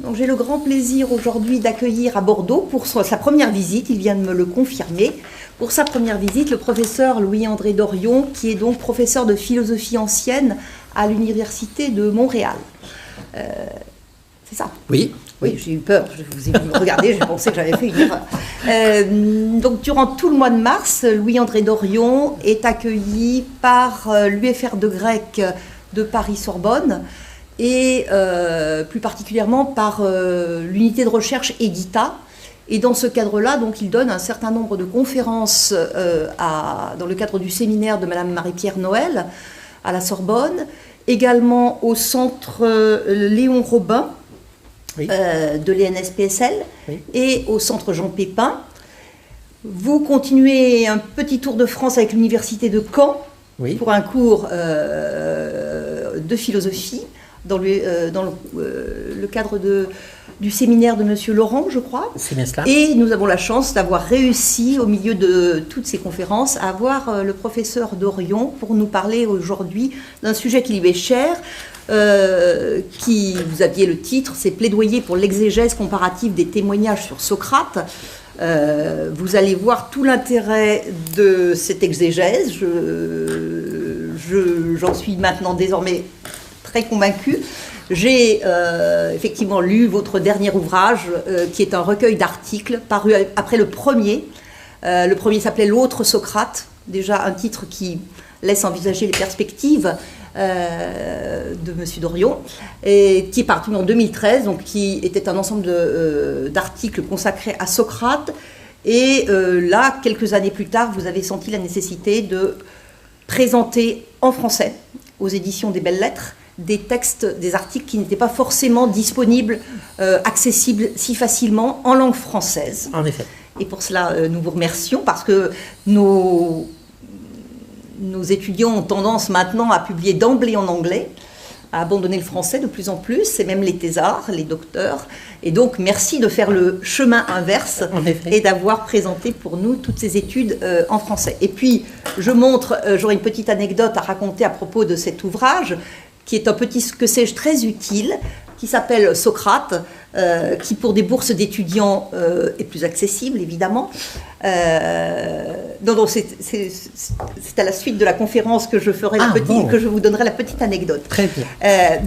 Donc j'ai le grand plaisir aujourd'hui d'accueillir à Bordeaux pour sa première visite, il vient de me le confirmer, pour sa première visite le professeur Louis-André Dorion, qui est donc professeur de philosophie ancienne à l'Université de Montréal. C'est ça? Oui. Oui, j'ai eu peur, je vous ai vu me regarder, j'ai pensé que j'avais fait une erreur. Donc durant tout le mois de mars, Louis-André Dorion est accueilli par l'UFR de grec de Paris-Sorbonne et plus particulièrement par l'unité de recherche EDITA. Et dans ce cadre-là, donc, il donne un certain nombre de conférences dans le cadre du séminaire de Madame Marie-Pierre Noël à la Sorbonne, également au centre Léon Robin, oui, de l'ENSPSL, oui, et au centre Jean Pépin. Vous continuez un petit tour de France avec l'université de Caen, oui, pour un cours de philosophie dans le cadre du séminaire de Monsieur Laurent, je crois. C'est bien cela. Et nous avons la chance d'avoir réussi, au milieu de toutes ces conférences, à avoir le professeur Dorion pour nous parler aujourd'hui d'un sujet qui lui est cher. Vous aviez le titre, c'est Plaidoyer pour l'exégèse comparative des témoignages sur Socrate. Vous allez voir tout l'intérêt de cette exégèse. J'en suis maintenant désormais très convaincue. J'ai effectivement lu votre dernier ouvrage, qui est un recueil d'articles paru après le premier. Le premier s'appelait L'autre Socrate, déjà un titre qui laisse envisager les perspectives de M. Dorion, et qui est paru en 2013, donc qui était un ensemble d'articles consacrés à Socrate. Et là, quelques années plus tard, vous avez senti la nécessité de présenter en français, aux éditions des Belles Lettres, des textes, des articles qui n'étaient pas forcément disponibles, accessibles si facilement en langue française. En effet. Et pour cela, nous vous remercions, parce que nos étudiants ont tendance maintenant à publier d'emblée en anglais, à abandonner le français de plus en plus, et même les thésards, les docteurs. Et donc, merci de faire le chemin inverse et d'avoir présenté pour nous toutes ces études en français. Et puis, j'aurai une petite anecdote à raconter à propos de cet ouvrage, qui est un petit, que sais-je, très utile, qui s'appelle Socrate, qui pour des bourses d'étudiants est plus accessible, évidemment. Non, c'est à la suite de la conférence que je ferai que je vous donnerai la petite anecdote. Très bien.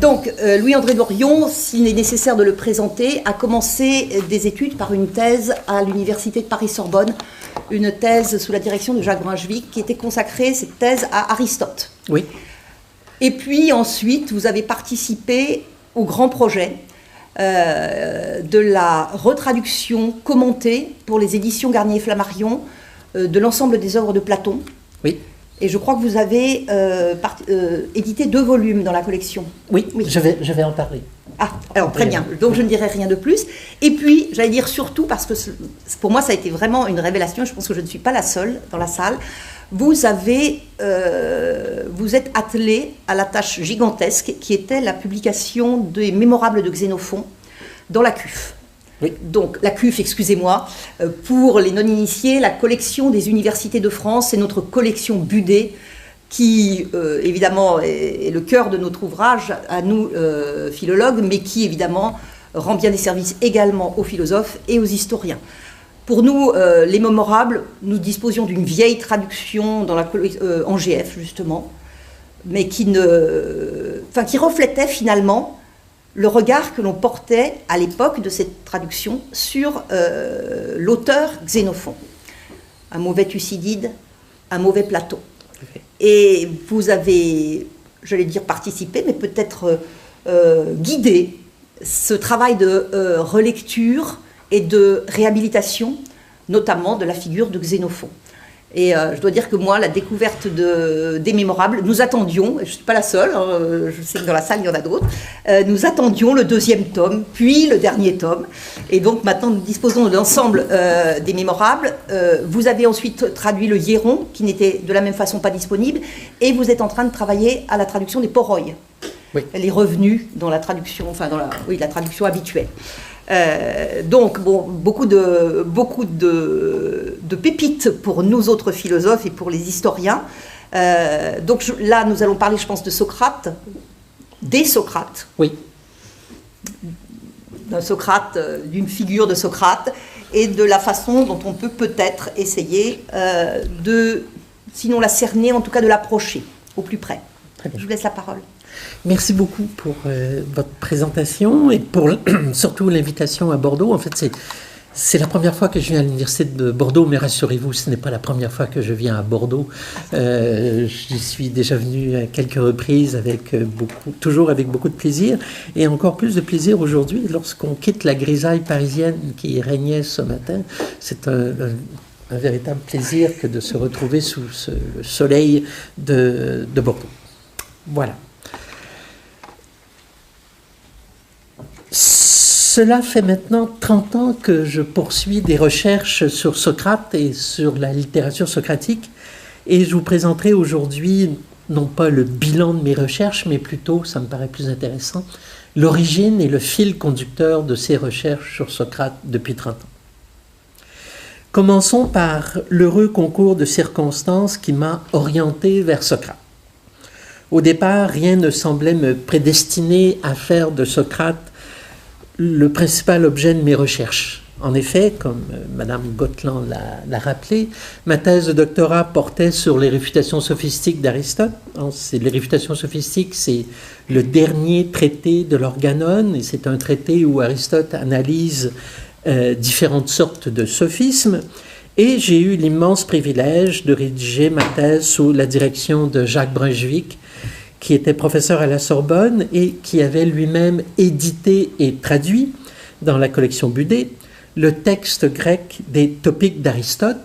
Donc, Louis-André Dorion, s'il est nécessaire de le présenter, a commencé des études par une thèse à l'université de Paris-Sorbonne, une thèse sous la direction de Jacques Brunswick, qui était consacrée, cette thèse, à Aristote. Oui. Et puis ensuite, vous avez participé au grand projet de la retraduction commentée pour les éditions Garnier-Flammarion de l'ensemble des œuvres de Platon. Oui. Et je crois que vous avez édité 2 volumes dans la collection. Oui, oui. Je vais en parler. Ah, alors très bien. Donc je ne dirai rien de plus. Et puis, j'allais dire surtout, parce que pour moi ça a été vraiment une révélation, je pense que je ne suis pas la seule dans la salle, vous êtes attelé à la tâche gigantesque qui était la publication des Mémorables de Xénophon dans la CUF. Oui. Donc la CUF, excusez-moi, pour les non-initiés, la collection des universités de France, c'est notre collection Budet, qui évidemment est le cœur de notre ouvrage, à nous philologues, mais qui évidemment rend bien des services également aux philosophes et aux historiens. Pour nous, les Mémorables, nous disposions d'une vieille traduction en GF, justement, mais qui reflétait finalement le regard que l'on portait à l'époque de cette traduction sur l'auteur Xénophon. Un mauvais Thucydide, un mauvais Platon. Okay. Et vous avez, j'allais dire participé, mais peut-être guidé ce travail de relecture et de réhabilitation, notamment de la figure de Xénophon. Et je dois dire que moi, la découverte des Mémorables, nous attendions, je ne suis pas la seule, je sais que dans la salle il y en a d'autres, nous attendions le 2e tome, puis le dernier tome. Et donc maintenant nous disposons de l'ensemble des Mémorables. Vous avez ensuite traduit le Hiéron, qui n'était de la même façon pas disponible, et vous êtes en train de travailler à la traduction des Poroi. Oui. Elle est revenue dans la traduction, la traduction habituelle. Donc, bon, beaucoup de pépites pour nous autres philosophes et pour les historiens. Donc là, nous allons parler, je pense, de Socrate, des Socrates. Oui. d'un Socrate, d'une figure de Socrate, et de la façon dont on peut peut-être essayer de, sinon la cerner, en tout cas de l'approcher au plus près. Très bien. Je vous laisse la parole. Merci beaucoup pour votre présentation et pour surtout l'invitation à Bordeaux. En fait, c'est la première fois que je viens à l'université de Bordeaux, mais rassurez-vous, ce n'est pas la première fois que je viens à Bordeaux. J'y suis déjà venu à quelques reprises toujours avec beaucoup de plaisir, et encore plus de plaisir aujourd'hui lorsqu'on quitte la grisaille parisienne qui régnait ce matin. C'est un véritable plaisir que de se retrouver sous le soleil de Bordeaux. Voilà. Cela fait maintenant 30 ans que je poursuis des recherches sur Socrate et sur la littérature socratique, et je vous présenterai aujourd'hui non pas le bilan de mes recherches, mais plutôt, ça me paraît plus intéressant, l'origine et le fil conducteur de ces recherches sur Socrate depuis 30 ans. Commençons par l'heureux concours de circonstances qui m'a orienté vers Socrate. Au départ, rien ne semblait me prédestiner à faire de Socrate le principal objet de mes recherches. En effet, comme Madame Gotland l'a rappelé, ma thèse de doctorat portait sur les réfutations sophistiques d'Aristote. Les réfutations sophistiques, c'est le dernier traité de l'Organon, et c'est un traité où Aristote analyse différentes sortes de sophismes. Et j'ai eu l'immense privilège de rédiger ma thèse sous la direction de Jacques Brunswick, qui était professeur à la Sorbonne et qui avait lui-même édité et traduit dans la collection Budé le texte grec des Topiques d'Aristote,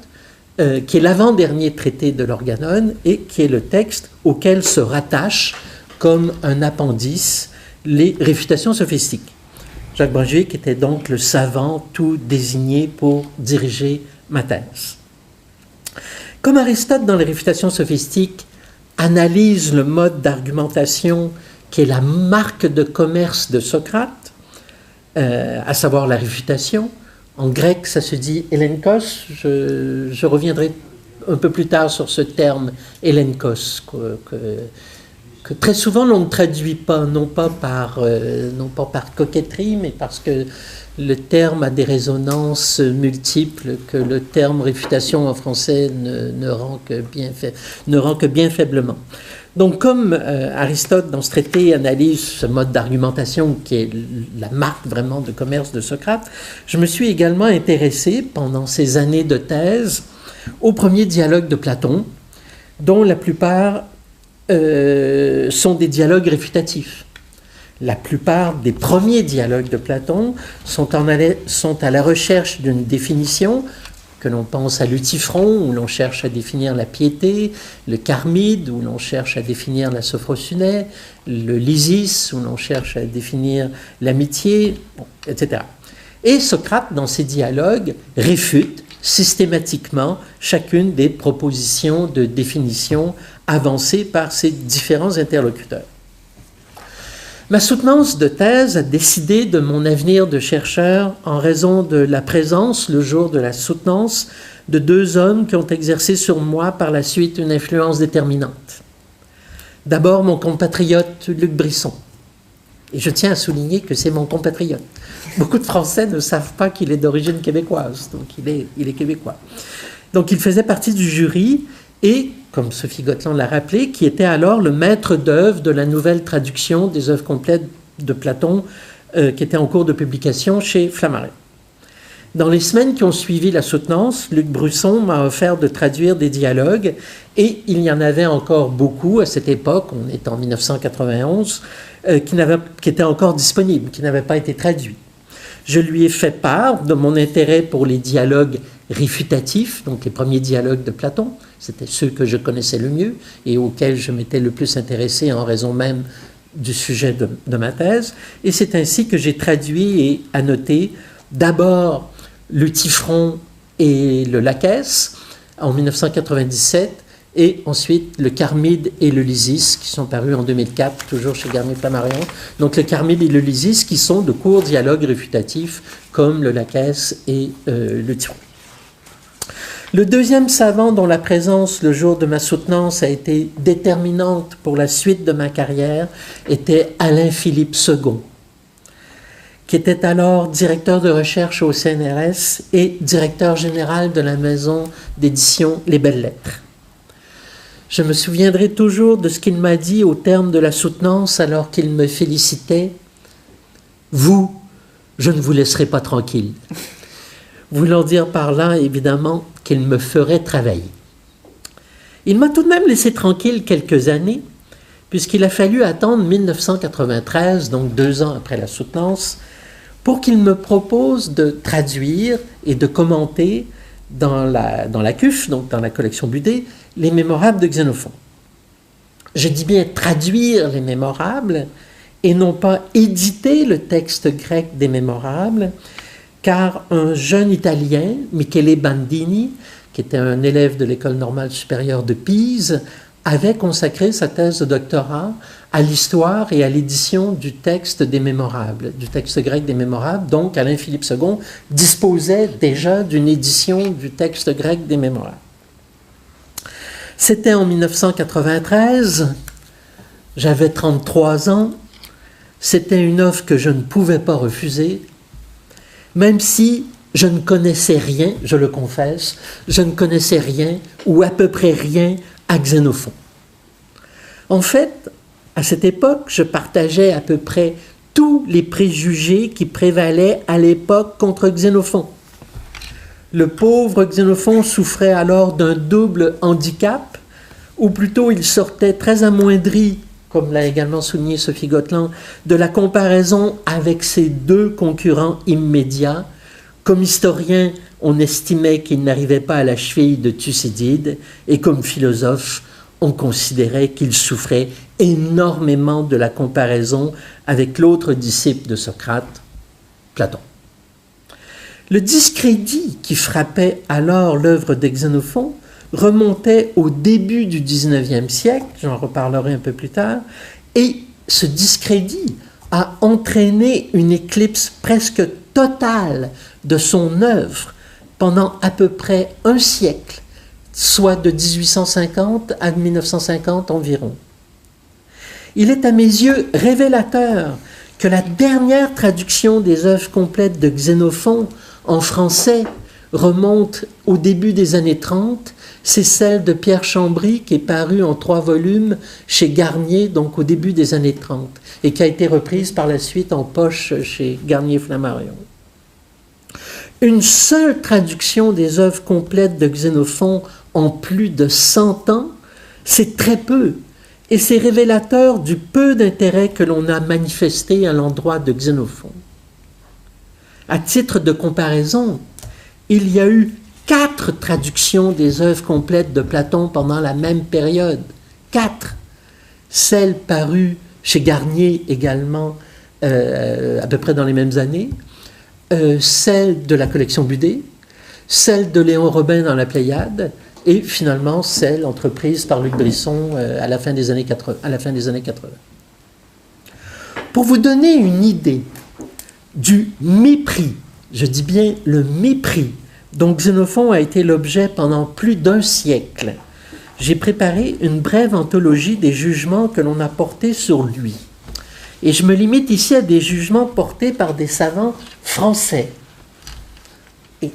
qui est l'avant-dernier traité de l'Organon et qui est le texte auquel se rattachent comme un appendice les réfutations sophistiques. Jacques Brunswick était donc le savant tout désigné pour diriger ma thèse. Comme Aristote dans les réfutations sophistiques analyse le mode d'argumentation qui est la marque de commerce de Socrate, à savoir la réfutation. En grec, ça se dit elenkos. Je reviendrai un peu plus tard sur ce terme elenkos, que très souvent l'on ne traduit pas, non pas par coquetterie, mais parce que le terme a des résonances multiples que le terme réfutation en français ne rend que bien faiblement. Donc comme Aristote dans ce traité analyse ce mode d'argumentation qui est la marque vraiment de commerce de Socrate, je me suis également intéressé pendant ces années de thèse aux premiers dialogues de Platon, dont la plupart sont des dialogues réfutatifs. La plupart des premiers dialogues de Platon sont à la recherche d'une définition, que l'on pense à l'Eutyphron, où l'on cherche à définir la piété, le Charmide, où l'on cherche à définir la Sophrosyné, le Lysis, où l'on cherche à définir l'amitié, etc. Et Socrate, dans ses dialogues, réfute systématiquement chacune des propositions de définition avancées par ses différents interlocuteurs. Ma soutenance de thèse a décidé de mon avenir de chercheur en raison de la présence, le jour de la soutenance, de deux hommes qui ont exercé sur moi par la suite une influence déterminante. D'abord, mon compatriote Luc Brisson. Et je tiens à souligner que c'est mon compatriote. Beaucoup de Français ne savent pas qu'il est d'origine québécoise, donc il est québécois. Donc il faisait partie du jury et, comme Sophie Gotland l'a rappelé, qui était alors le maître d'œuvre de la nouvelle traduction des œuvres complètes de Platon, qui était en cours de publication chez Flammarion. Dans les semaines qui ont suivi la soutenance, Luc Brisson m'a offert de traduire des dialogues, et il y en avait encore beaucoup à cette époque, on est en 1991, qui étaient encore disponibles, qui n'avaient pas été traduits. Je lui ai fait part de mon intérêt pour les dialogues réfutatifs, donc les premiers dialogues de Platon, c'était ceux que je connaissais le mieux et auxquels je m'étais le plus intéressé en raison même du sujet de ma thèse. Et c'est ainsi que j'ai traduit et annoté d'abord l'Eutyphron et le Laquès en 1997 et ensuite le Charmide et le Lysis qui sont parus en 2004, toujours chez Garnier Flammarion. Donc le Charmide et le Lysis qui sont de courts dialogues réfutatifs comme le Laquès et l'Eutyphron. Le deuxième savant dont la présence le jour de ma soutenance a été déterminante pour la suite de ma carrière était Alain Philippe II, qui était alors directeur de recherche au CNRS et directeur général de la maison d'édition Les Belles Lettres. Je me souviendrai toujours de ce qu'il m'a dit au terme de la soutenance alors qu'il me félicitait. « Vous, je ne vous laisserai pas tranquille. » Voulant dire par là, évidemment, qu'il me ferait travailler. Il m'a tout de même laissé tranquille quelques années, puisqu'il a fallu attendre 1993, donc 2 ans après la soutenance, pour qu'il me propose de traduire et de commenter dans la CUF, donc dans la collection Budé, les mémorables de Xénophon. Je dis bien traduire les mémorables et non pas éditer le texte grec des mémorables, car un jeune Italien, Michele Bandini, qui était un élève de l'École normale supérieure de Pise, avait consacré sa thèse de doctorat à l'histoire et à l'édition du texte des mémorables, du texte grec des mémorables. Donc, Alain-Philippe II disposait déjà d'une édition du texte grec des mémorables. C'était en 1993, j'avais 33 ans, c'était une offre que je ne pouvais pas refuser, même si je ne connaissais rien, je le confesse, je ne connaissais rien ou à peu près rien à Xénophon. En fait, à cette époque, je partageais à peu près tous les préjugés qui prévalaient à l'époque contre Xénophon. Le pauvre Xénophon souffrait alors d'un double handicap, ou plutôt il sortait très amoindri, comme l'a également souligné Sophie Gotland, de la comparaison avec ses 2 concurrents immédiats. Comme historien, on estimait qu'il n'arrivait pas à la cheville de Thucydide, et comme philosophe, on considérait qu'il souffrait énormément de la comparaison avec l'autre disciple de Socrate, Platon. Le discrédit qui frappait alors l'œuvre de Xénophon remontait au début du XIXe siècle, j'en reparlerai un peu plus tard, et ce discrédit a entraîné une éclipse presque totale de son œuvre pendant à peu près un siècle, soit de 1850 à 1950 environ. Il est à mes yeux révélateur que la dernière traduction des œuvres complètes de Xénophon en français remonte au début des années 30, c'est celle de Pierre Chambry qui est parue en 3 volumes chez Garnier, donc au début des années 30, et qui a été reprise par la suite en poche chez Garnier-Flammarion. Une seule traduction des œuvres complètes de Xénophon en plus de 100 ans, c'est très peu, et c'est révélateur du peu d'intérêt que l'on a manifesté à l'endroit de Xénophon. À titre de comparaison, il y a eu 4 traductions des œuvres complètes de Platon pendant la même période. 4. Celle parue chez Garnier également, à peu près dans les mêmes années. Celle de la collection Budé, celle de Léon Robin dans la Pléiade, et finalement celle entreprise par Luc Brisson à la fin des années 80. Pour vous donner une idée du mépris, je dis bien le mépris, dont Xénophon a été l'objet pendant plus d'1 siècle, j'ai préparé une brève anthologie des jugements que l'on a portés sur lui. Et je me limite ici à des jugements portés par des savants français. Et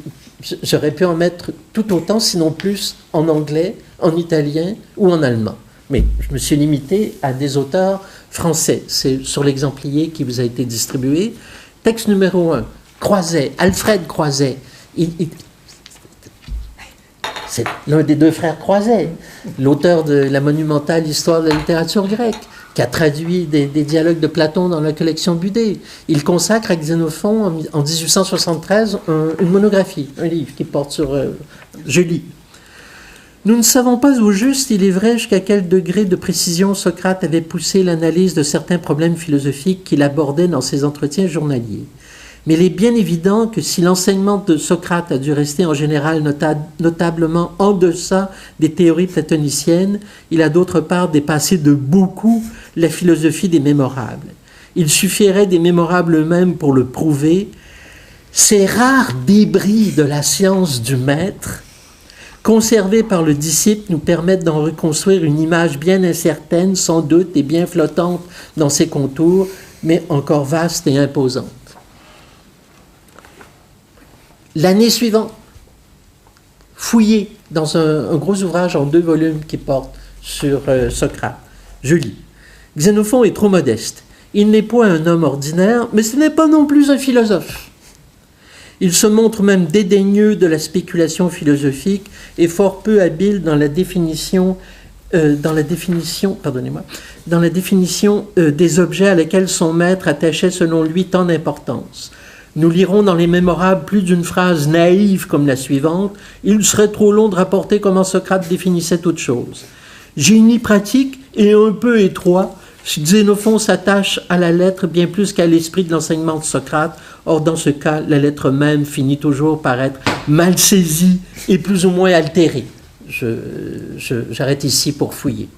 j'aurais pu en mettre tout autant, sinon plus, en anglais, en italien ou en allemand. Mais je me suis limité à des auteurs français. C'est sur l'exemplier qui vous a été distribué. Texte numéro 1, Croiset, Alfred Croiset. C'est l'un des 2 frères Croiset, l'auteur de la monumentale Histoire de la littérature grecque, qui a traduit des dialogues de Platon dans la collection Budé. Il consacre à Xénophon en 1873 une monographie, un livre qui porte sur... je lis. Nous ne savons pas au juste, il est vrai, jusqu'à quel degré de précision Socrate avait poussé l'analyse de certains problèmes philosophiques qu'il abordait dans ses entretiens journaliers. Mais il est bien évident que si l'enseignement de Socrate a dû rester en général notablement en deçà des théories platoniciennes, il a d'autre part dépassé de beaucoup la philosophie des mémorables. Il suffirait des mémorables eux-mêmes pour le prouver. Ces rares débris de la science du maître, conservés par le disciple, nous permettent d'en reconstruire une image bien incertaine, sans doute, et bien flottante dans ses contours, mais encore vaste et imposante. L'année suivante, fouillé dans un gros ouvrage en 2 volumes qui porte sur Socrate. Je lis. Xénophon est trop modeste. Il n'est point un homme ordinaire, mais ce n'est pas non plus un philosophe. Il se montre même dédaigneux de la spéculation philosophique et fort peu habile dans la définition des objets à lesquels son maître attachait selon lui tant d'importance. Nous lirons dans les Mémorables plus d'une phrase naïve comme la suivante « Il serait trop long de rapporter comment Socrate définissait toute chose. Génie pratique et un peu étroit, Xénophon s'attache à la lettre bien plus qu'à l'esprit de l'enseignement de Socrate. Or, dans ce cas, la lettre même finit toujours par être mal saisie et plus ou moins altérée. » J'arrête ici pour fouiller.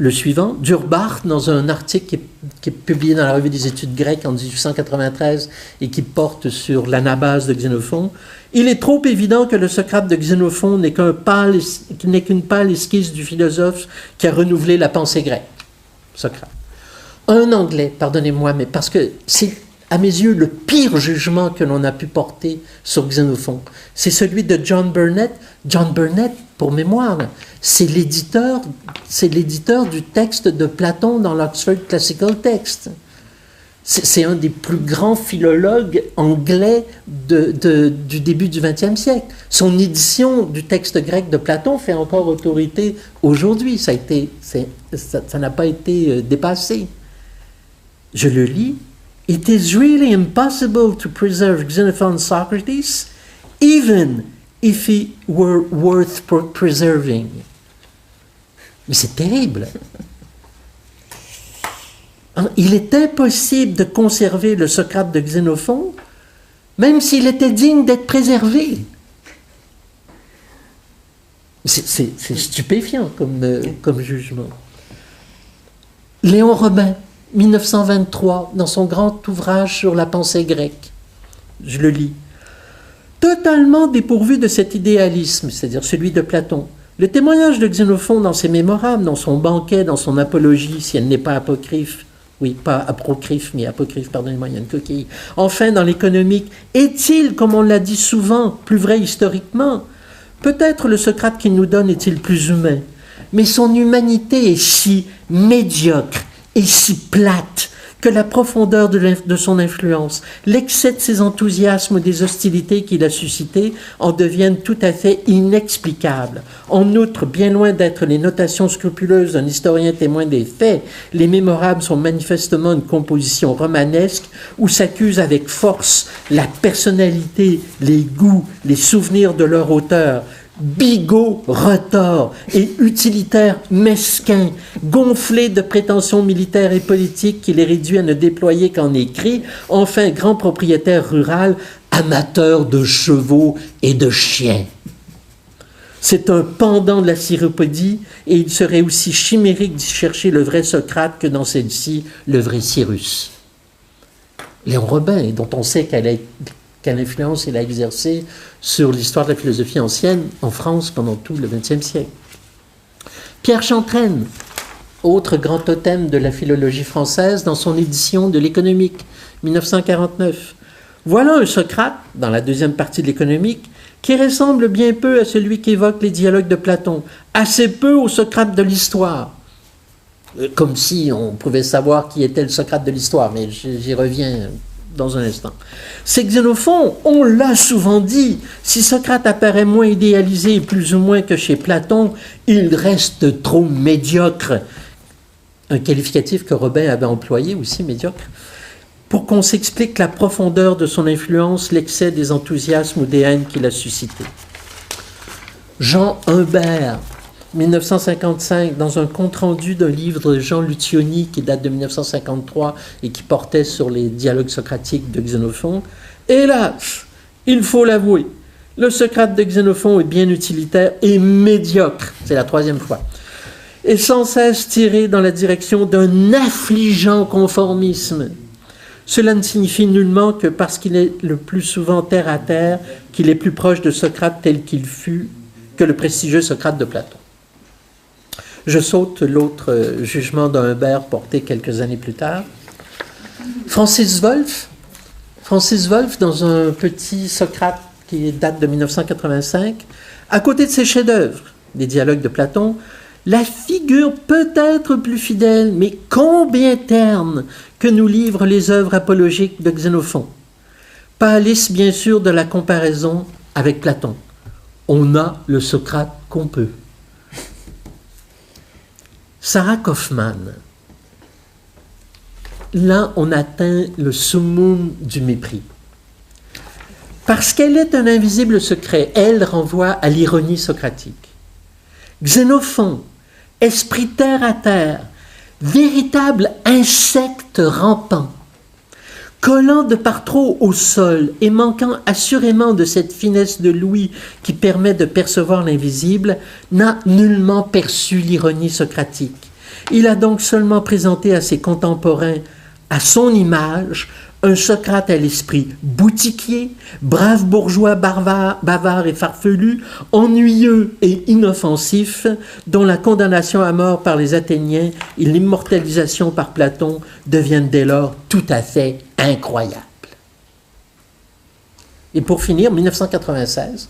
Le suivant, Durbach, dans un article qui est publié dans la Revue des études grecques en 1893 et qui porte sur l'anabase de Xénophon, il est trop évident que le Socrate de Xénophon n'est qu'une pâle esquisse du philosophe qui a renouvelé la pensée grecque. Socrate. Un Anglais, pardonnez-moi, mais parce que c'est, à mes yeux, le pire jugement que l'on a pu porter sur Xénophon. C'est celui de John Burnet. John Burnet, pour mémoire, c'est l'éditeur du texte de Platon dans l'Oxford Classical Text. C'est un des plus grands philologues anglais du début du XXe siècle. Son édition du texte grec de Platon fait encore autorité aujourd'hui. Ça n'a pas été dépassé. Je le lis. It is really impossible to preserve Xenophon's Socrates, even if he were worth preserving. Mais c'est terrible. Il est impossible de conserver le Socrate de Xénophon, même s'il était digne d'être préservé. C'est stupéfiant comme jugement. Léon Robin, 1923, dans son grand ouvrage sur la pensée grecque. Je le lis. Totalement dépourvu de cet idéalisme, c'est-à-dire celui de Platon, le témoignage de Xénophon dans ses Mémorables, dans son banquet, dans son apologie, si elle n'est pas apocryphe, oui, pas apocryphe, mais apocryphe, pardonnez-moi, il y a une coquille. Enfin, dans l'économique, est-il, comme on l'a dit souvent, plus vrai historiquement? Peut-être le Socrate qu'il nous donne est-il plus humain, mais son humanité est si médiocre et si plate que la profondeur de son influence, l'excès de ses enthousiasmes ou des hostilités qu'il a suscitées en deviennent tout à fait inexplicables. En outre, bien loin d'être les notations scrupuleuses d'un historien témoin des faits, les Mémorables sont manifestement une composition romanesque où s'accusent avec force la personnalité, les goûts, les souvenirs de leur auteur, bigot, retors et utilitaire mesquin, gonflé de prétentions militaires et politiques qui les réduit à ne déployer qu'en écrit, enfin grand propriétaire rural, amateur de chevaux et de chiens. C'est un pendant de la Cyropodie et il serait aussi chimérique d'y chercher le vrai Socrate que dans celle-ci, le vrai Cyrus. Léon Robin, dont on sait quelle influence il a exercée sur l'histoire de la philosophie ancienne en France pendant tout le XXe siècle. Pierre Chantraine, autre grand totem de la philologie française, dans son édition de l'Économique, 1949. Voilà un Socrate, dans la deuxième partie de l'Économique, qui ressemble bien peu à celui qu'évoquent les dialogues de Platon, assez peu au Socrate de l'histoire. Comme si on pouvait savoir qui était le Socrate de l'histoire, mais j'y reviens dans un instant. C'est Xénophon, on l'a souvent dit, si Socrate apparaît moins idéalisé plus ou moins que chez Platon, il reste trop médiocre. Un qualificatif que Robin avait employé aussi, médiocre, pour qu'on s'explique la profondeur de son influence, l'excès des enthousiasmes ou des haines qu'il a suscités. Jean Humbert, 1955, dans un compte-rendu d'un livre de Jean Lucioni qui date de 1953 et qui portait sur les dialogues socratiques de Xénophon. Hélas, il faut l'avouer, le Socrate de Xénophon est bien utilitaire et médiocre, c'est la troisième fois, et sans cesse tiré dans la direction d'un affligeant conformisme. Cela ne signifie nullement que parce qu'il est le plus souvent terre à terre, qu'il est plus proche de Socrate tel qu'il fut que le prestigieux Socrate de Platon. Je saute l'autre jugement d'Humbert porté quelques années plus tard. Francis Wolff, Francis Wolff, dans un petit Socrate qui date de 1985, à côté de ses chefs-d'œuvre, des dialogues de Platon, la figure peut-être plus fidèle, mais combien terne, que nous livrent les œuvres apologiques de Xénophon. Pas à l'isse, bien sûr, de la comparaison avec Platon. On a le Socrate qu'on peut. Sarah Kaufmann. Là, on atteint le summum du mépris. Parce qu'elle est un invisible secret, elle renvoie à l'ironie socratique. Xénophon, esprit terre à terre, véritable insecte rampant, collant de par trop au sol et manquant assurément de cette finesse de l'ouïe qui permet de percevoir l'invisible, n'a nullement perçu l'ironie socratique. Il a donc seulement présenté à ses contemporains, à son image, un Socrate à l'esprit boutiquier, brave bourgeois bavard et farfelu, ennuyeux et inoffensif, dont la condamnation à mort par les Athéniens et l'immortalisation par Platon deviennent dès lors tout à fait incroyables. Et pour finir, 1996,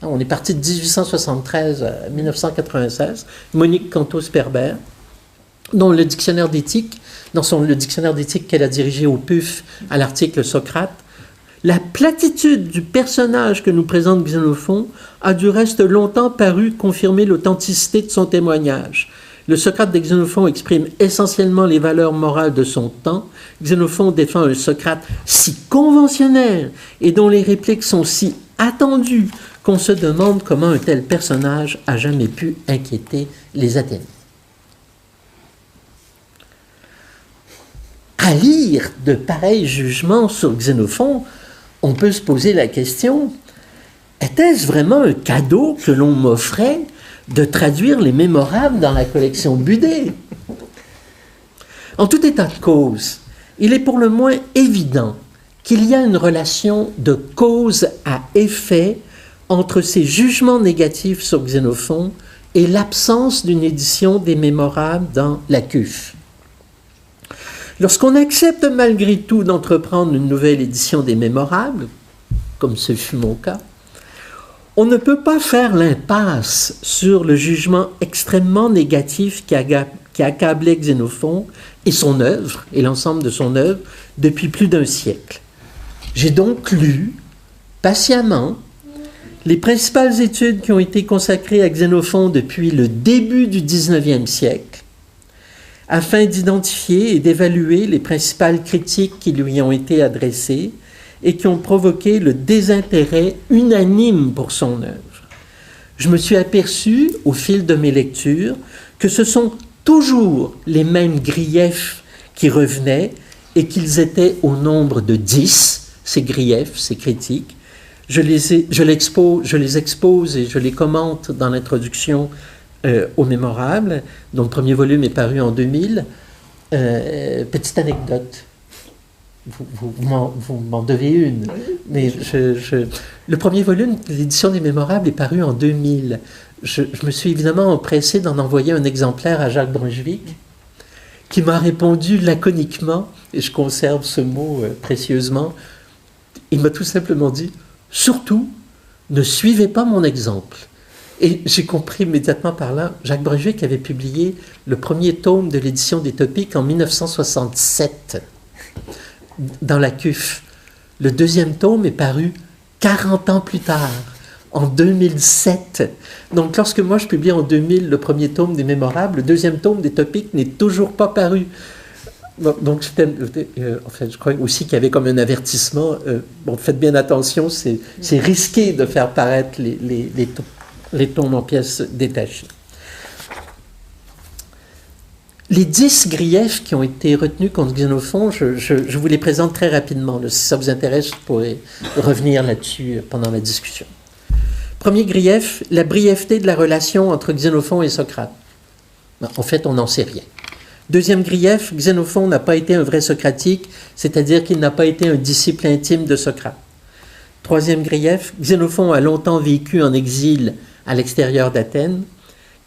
on est parti de 1873 à 1996, Monique Cantos-Perber, dont le dictionnaire d'éthique, le dictionnaire d'éthique qu'elle a dirigé au PUF à l'article Socrate, la platitude du personnage que nous présente Xénophon a du reste longtemps paru confirmer l'authenticité de son témoignage. Le Socrate de Xénophon exprime essentiellement les valeurs morales de son temps. Xénophon défend un Socrate si conventionnel et dont les répliques sont si attendues qu'on se demande comment un tel personnage a jamais pu inquiéter les Athéniens. À lire de pareils jugements sur Xénophon, on peut se poser la question, était-ce vraiment un cadeau que l'on m'offrait de traduire les Mémorables dans la collection Budé? En tout état de cause, il est pour le moins évident qu'il y a une relation de cause à effet entre ces jugements négatifs sur Xénophon et l'absence d'une édition des Mémorables dans la CUF. Lorsqu'on accepte malgré tout d'entreprendre une nouvelle édition des Mémorables, comme ce fut mon cas, on ne peut pas faire l'impasse sur le jugement extrêmement négatif qui accablait Xénophon et son œuvre, et l'ensemble de son œuvre, depuis plus d'un siècle. J'ai donc lu, patiemment, les principales études qui ont été consacrées à Xénophon depuis le début du XIXe siècle, afin d'identifier et d'évaluer les principales critiques qui lui ont été adressées et qui ont provoqué le désintérêt unanime pour son œuvre. Je me suis aperçu, au fil de mes lectures, que ce sont toujours les mêmes griefs qui revenaient et qu'ils étaient au nombre de 10, ces griefs, ces critiques. Je les expose et je les commente dans l'introduction aux Mémorables, dont le premier volume est paru en 2000. Petite anecdote, vous m'en devez une, mais le premier volume de l'édition des Mémorables est paru en 2000. Je me suis évidemment empressé d'en envoyer un exemplaire à Jacques Brunswick, qui m'a répondu laconiquement, et je conserve ce mot précieusement. Il m'a tout simplement dit « Surtout, ne suivez pas mon exemple ». Et j'ai compris immédiatement par là, Jacques Brunswick avait publié le premier tome de l'édition des Topiques en 1967 dans la CUF. Le deuxième tome est paru 40 ans plus tard, en 2007. Donc lorsque moi je publie en 2000 le premier tome des Mémorables, le deuxième tome des Topiques n'est toujours pas paru. Donc en fait, je crois aussi qu'il y avait comme un avertissement, faites bien attention, c'est risqué de faire paraître les tomes en pièces détachées. Les 10 griefs qui ont été retenus contre Xénophon, je vous les présente très rapidement. Si ça vous intéresse, je pourrais revenir là-dessus pendant la discussion. Premier grief, la brièveté de la relation entre Xénophon et Socrate. En fait, on n'en sait rien. Deuxième grief, Xénophon n'a pas été un vrai socratique, c'est-à-dire qu'il n'a pas été un disciple intime de Socrate. Troisième grief, Xénophon a longtemps vécu en exil à l'extérieur d'Athènes.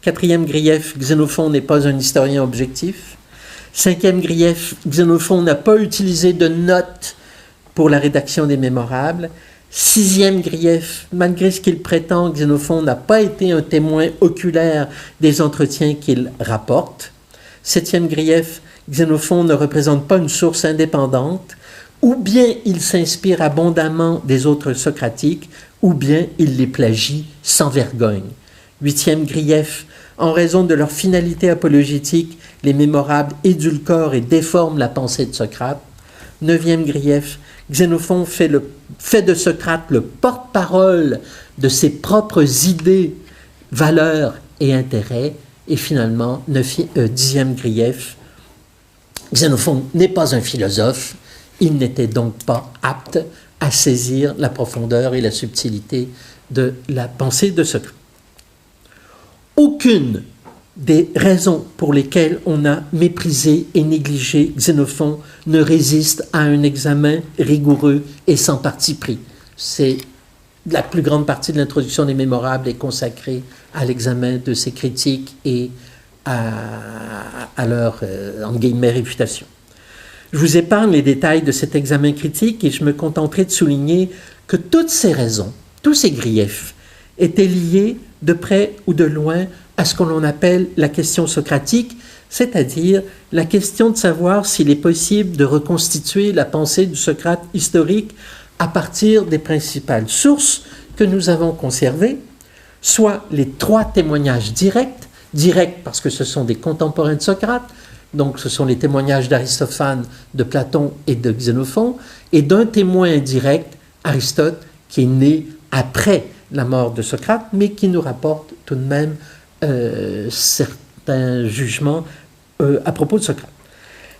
Quatrième grief, Xénophon n'est pas un historien objectif. Cinquième grief, Xénophon n'a pas utilisé de notes pour la rédaction des mémorables. 6e grief, malgré ce qu'il prétend, Xénophon n'a pas été un témoin oculaire des entretiens qu'il rapporte. 7e grief, Xénophon ne représente pas une source indépendante, ou bien il s'inspire abondamment des autres socratiques, ou bien il les plagie sans vergogne. 8e grief, en raison de leur finalité apologétique, les mémorables édulcorent et déforment la pensée de Socrate. 9e grief, Xénophon fait de Socrate le porte-parole de ses propres idées, valeurs et intérêts. Et finalement, 10e grief, Xénophon n'est pas un philosophe, il n'était donc pas apte à saisir la profondeur et la subtilité de la pensée de Socrate. Aucune des raisons pour lesquelles on a méprisé et négligé Xénophon ne résiste à un examen rigoureux et sans parti pris. C'est la plus grande partie de l'introduction des mémorables est consacrée à l'examen de ces critiques et à leur, en guillemets, réfutation. Je vous épargne les détails de cet examen critique et je me contenterai de souligner que toutes ces raisons, tous ces griefs, étaient liés de près ou de loin à ce que l'on appelle la question socratique, c'est-à-dire la question de savoir s'il est possible de reconstituer la pensée du Socrate historique à partir des principales sources que nous avons conservées, soit les 3 témoignages directs parce que ce sont des contemporains de Socrate, donc ce sont les témoignages d'Aristophane, de Platon et de Xénophon, et d'un témoin indirect, Aristote, qui est né après la mort de Socrate, mais qui nous rapporte tout de même certains jugements à propos de Socrate.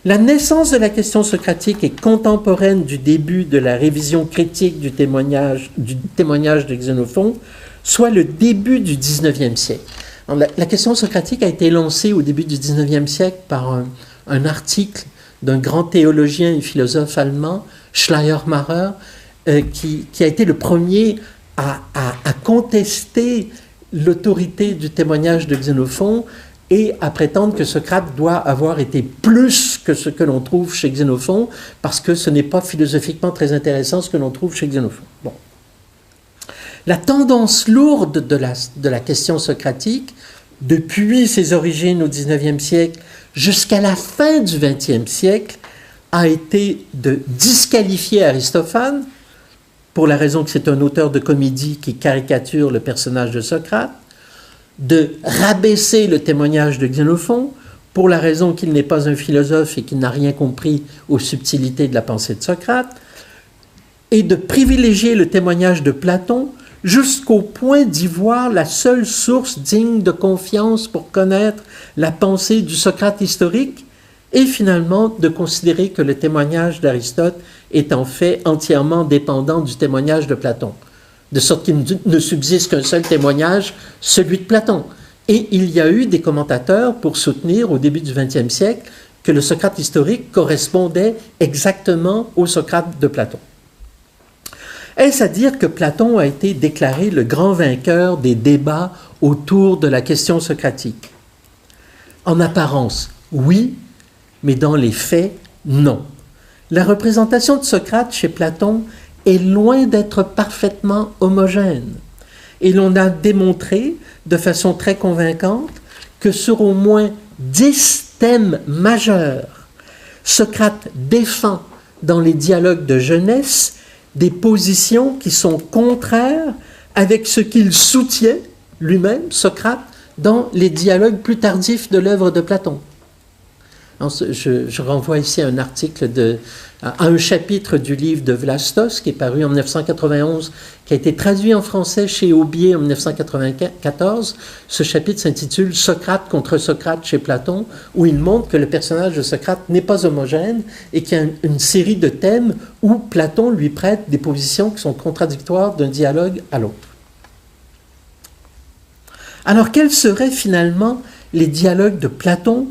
La naissance de la question socratique est contemporaine du début de la révision critique du témoignage de Xénophon, soit le début du XIXe siècle. Alors, la question socratique a été lancée au début du XIXe siècle par un article d'un grand théologien et philosophe allemand, Schleiermacher, qui a été le premier à contester l'autorité du témoignage de Xénophon et à prétendre que Socrate doit avoir été plus que ce que l'on trouve chez Xénophon, parce que ce n'est pas philosophiquement très intéressant ce que l'on trouve chez Xénophon. Bon. La tendance lourde de la question socratique, depuis ses origines au XIXe siècle jusqu'à la fin du XXe siècle, a été de disqualifier Aristophane, pour la raison que c'est un auteur de comédie qui caricature le personnage de Socrate, de rabaisser le témoignage de Xénophon, pour la raison qu'il n'est pas un philosophe et qu'il n'a rien compris aux subtilités de la pensée de Socrate, et de privilégier le témoignage de Platon jusqu'au point d'y voir la seule source digne de confiance pour connaître la pensée du Socrate historique, et finalement de considérer que le témoignage d'Aristote est en fait entièrement dépendant du témoignage de Platon, de sorte qu'il ne subsiste qu'un seul témoignage, celui de Platon. Et il y a eu des commentateurs pour soutenir au début du XXe siècle que le Socrate historique correspondait exactement au Socrate de Platon. Est-ce à dire que Platon a été déclaré le grand vainqueur des débats autour de la question socratique? En apparence, oui, mais dans les faits, non. La représentation de Socrate chez Platon est loin d'être parfaitement homogène. Et l'on a démontré de façon très convaincante que sur au moins 10 thèmes majeurs, Socrate défend dans les dialogues de jeunesse des positions qui sont contraires avec ce qu'il soutient lui-même, Socrate, dans les dialogues plus tardifs de l'œuvre de Platon. Je renvoie ici à un article, à un chapitre du livre de Vlastos, qui est paru en 1991, qui a été traduit en français chez Aubier en 1994. Ce chapitre s'intitule « Socrate contre Socrate chez Platon », où il montre que le personnage de Socrate n'est pas homogène et qu'il y a une série de thèmes où Platon lui prête des positions qui sont contradictoires d'un dialogue à l'autre. Alors, quels seraient finalement les dialogues de Platon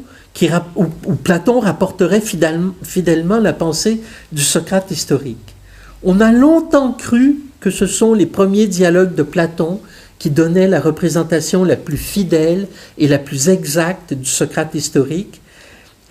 où Platon rapporterait fidèlement la pensée du Socrate historique? On a longtemps cru que ce sont les premiers dialogues de Platon qui donnaient la représentation la plus fidèle et la plus exacte du Socrate historique,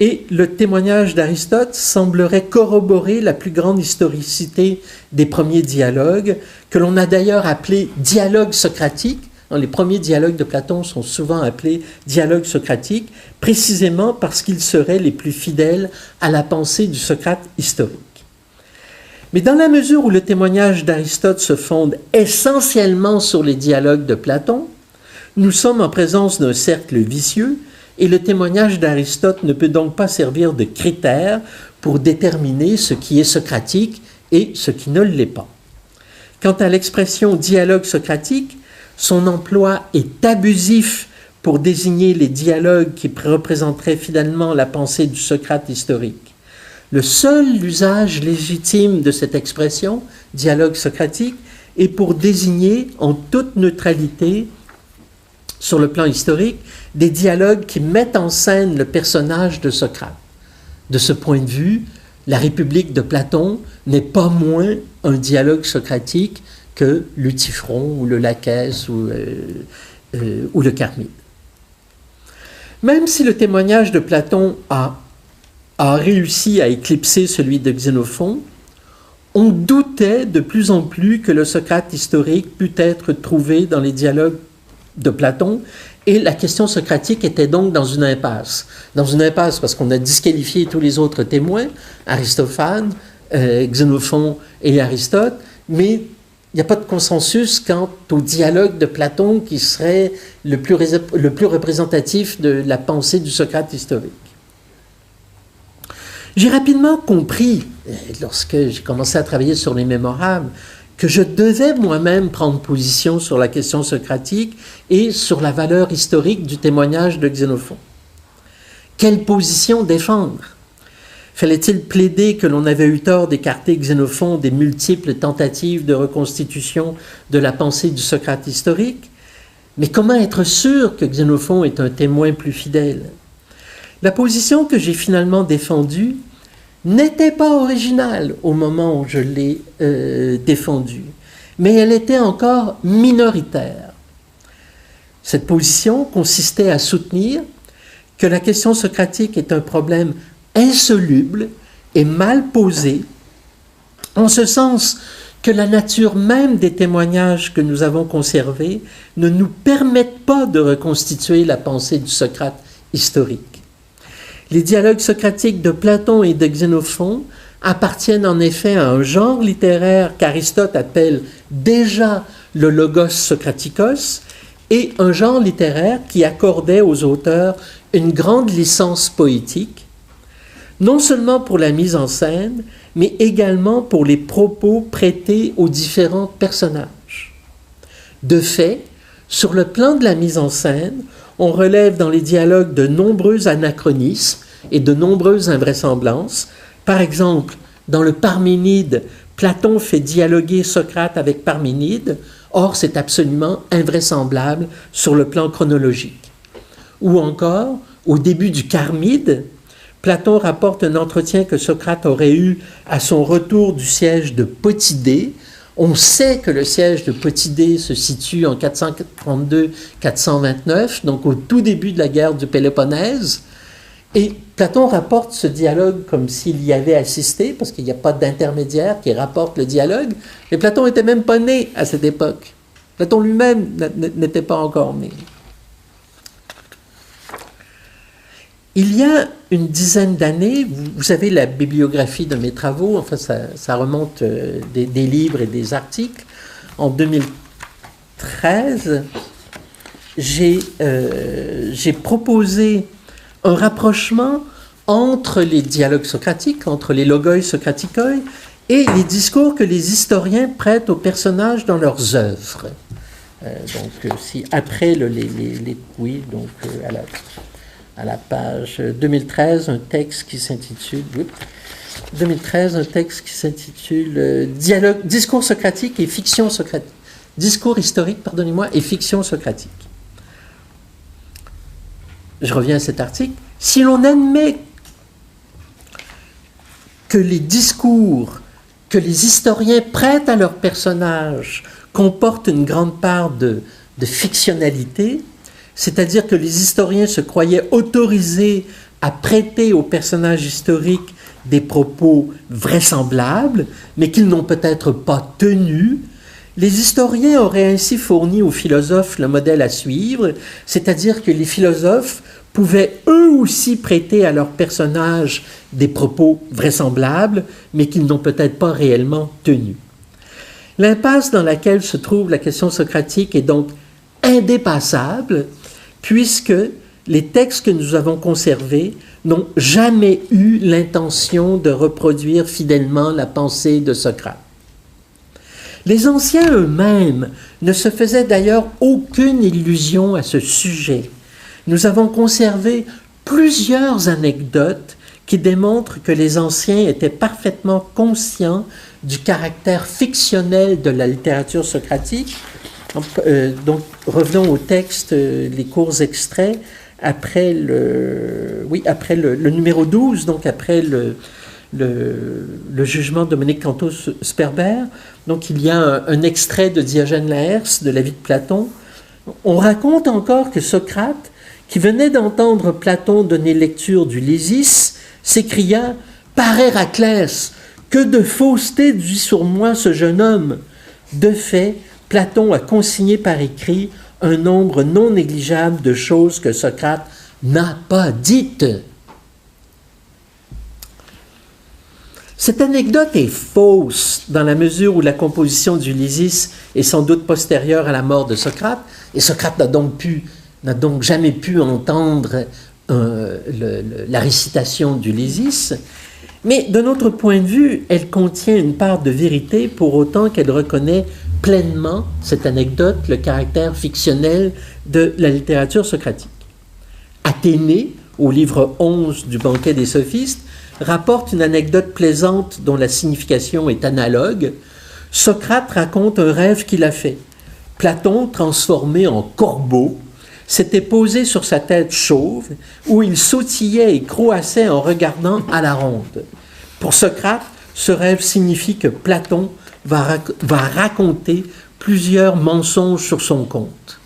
Et le témoignage d'Aristote semblerait corroborer la plus grande historicité des premiers dialogues, que l'on a d'ailleurs appelés dialogues socratiques. Les premiers dialogues de Platon sont souvent appelés dialogues socratiques, précisément parce qu'ils seraient les plus fidèles à la pensée du Socrate historique. Mais dans la mesure où le témoignage d'Aristote se fonde essentiellement sur les dialogues de Platon, nous sommes en présence d'un cercle vicieux et le témoignage d'Aristote ne peut donc pas servir de critère pour déterminer ce qui est socratique et ce qui ne l'est pas. Quant à l'expression dialogue socratique, son emploi est abusif pour désigner les dialogues qui représenteraient finalement la pensée du Socrate historique. Le seul usage légitime de cette expression, dialogue socratique, est pour désigner en toute neutralité, sur le plan historique, des dialogues qui mettent en scène le personnage de Socrate. De ce point de vue, la République de Platon n'est pas moins un dialogue socratique que Lutifron ou le Lacès ou le Charmide. Même si le témoignage de Platon a réussi à éclipser celui de Xénophon, on doutait de plus en plus que le Socrate historique pût être trouvé dans les dialogues de Platon, et la question socratique était donc dans une impasse. Dans une impasse parce qu'on a disqualifié tous les autres témoins, Aristophane, Xénophon et Aristote, mais il n'y a pas de consensus quant au dialogue de Platon qui serait le plus représentatif de la pensée du Socrate historique. J'ai rapidement compris, lorsque j'ai commencé à travailler sur les Mémorables, que je devais moi-même prendre position sur la question socratique et sur la valeur historique du témoignage de Xénophon. Quelle position défendre? Fallait-il plaider que l'on avait eu tort d'écarter Xénophon des multiples tentatives de reconstitution de la pensée du Socrate historique? Mais comment être sûr que Xénophon est un témoin plus fidèle? La position que j'ai finalement défendue n'était pas originale au moment où je l'ai défendue, mais elle était encore minoritaire. Cette position consistait à soutenir que la question socratique est un problème insoluble et mal posé, en ce sens que la nature même des témoignages que nous avons conservés ne nous permettent pas de reconstituer la pensée du Socrate historique. Les dialogues socratiques de Platon et de Xénophon appartiennent en effet à un genre littéraire qu'Aristote appelle déjà le logos socratikos, et un genre littéraire qui accordait aux auteurs une grande licence poétique, non seulement pour la mise en scène, mais également pour les propos prêtés aux différents personnages. De fait, sur le plan de la mise en scène, on relève dans les dialogues de nombreux anachronismes et de nombreuses invraisemblances. Par exemple, dans le Parménide, Platon fait dialoguer Socrate avec Parménide, or c'est absolument invraisemblable sur le plan chronologique. Ou encore, au début du Charmide, Platon rapporte un entretien que Socrate aurait eu à son retour du siège de Potidée. On sait que le siège de Potidée se situe en 432-429, donc au tout début de la guerre du Péloponnèse. Et Platon rapporte ce dialogue comme s'il y avait assisté, parce qu'il n'y a pas d'intermédiaire qui rapporte le dialogue. Et Platon n'était même pas né à cette époque. Platon lui-même n'était pas encore né. Il y a une dizaine d'années, vous savez la bibliographie de mes travaux, enfin ça remonte des livres et des articles. En 2013, j'ai proposé un rapprochement entre les dialogues socratiques, entre les logoi socratikoi, et les discours que les historiens prêtent aux personnages dans leurs œuvres. Si après à la page 2013, un texte qui s'intitule Discours socratique et fiction socratique. Discours historique, pardonnez-moi, et fiction socratique. Je reviens à cet article. Si l'on admet que les discours que les historiens prêtent à leurs personnages comportent une grande part de fictionnalité, c'est-à-dire que les historiens se croyaient autorisés à prêter aux personnages historiques des propos vraisemblables, mais qu'ils n'ont peut-être pas tenus, les historiens auraient ainsi fourni aux philosophes le modèle à suivre, c'est-à-dire que les philosophes pouvaient eux aussi prêter à leurs personnages des propos vraisemblables, mais qu'ils n'ont peut-être pas réellement tenus. L'impasse dans laquelle se trouve la question socratique est donc indépassable, puisque les textes que nous avons conservés n'ont jamais eu l'intention de reproduire fidèlement la pensée de Socrate. Les anciens eux-mêmes ne se faisaient d'ailleurs aucune illusion à ce sujet. Nous avons conservé plusieurs anecdotes qui démontrent que les anciens étaient parfaitement conscients du caractère fictionnel de la littérature socratique. Donc revenons au texte, les courts extraits, après le numéro 12, donc après le jugement de Dominique Cantos-Sperber. Donc il y a un extrait de Diogène Laërce, de la vie de Platon. On raconte encore que Socrate, qui venait d'entendre Platon donner lecture du Lysis, s'écria « Par Héraclès, que de fausseté dit sur moi ce jeune homme !» De fait, Platon a consigné par écrit un nombre non négligeable de choses que Socrate n'a pas dites. Cette anecdote est fausse dans la mesure où la composition du Lysis est sans doute postérieure à la mort de Socrate, et Socrate n'a donc jamais pu entendre la récitation du Lysis, mais de notre point de vue, elle contient une part de vérité pour autant qu'elle reconnaît pleinement, cette anecdote, le caractère fictionnel de la littérature socratique. Athénée, au livre 11 du Banquet des sophistes, rapporte une anecdote plaisante dont la signification est analogue. Socrate raconte un rêve qu'il a fait. Platon, transformé en corbeau, s'était posé sur sa tête chauve, où il sautillait et croassait en regardant à la ronde. Pour Socrate, ce rêve signifie que Platon va raconter plusieurs mensonges sur son compte.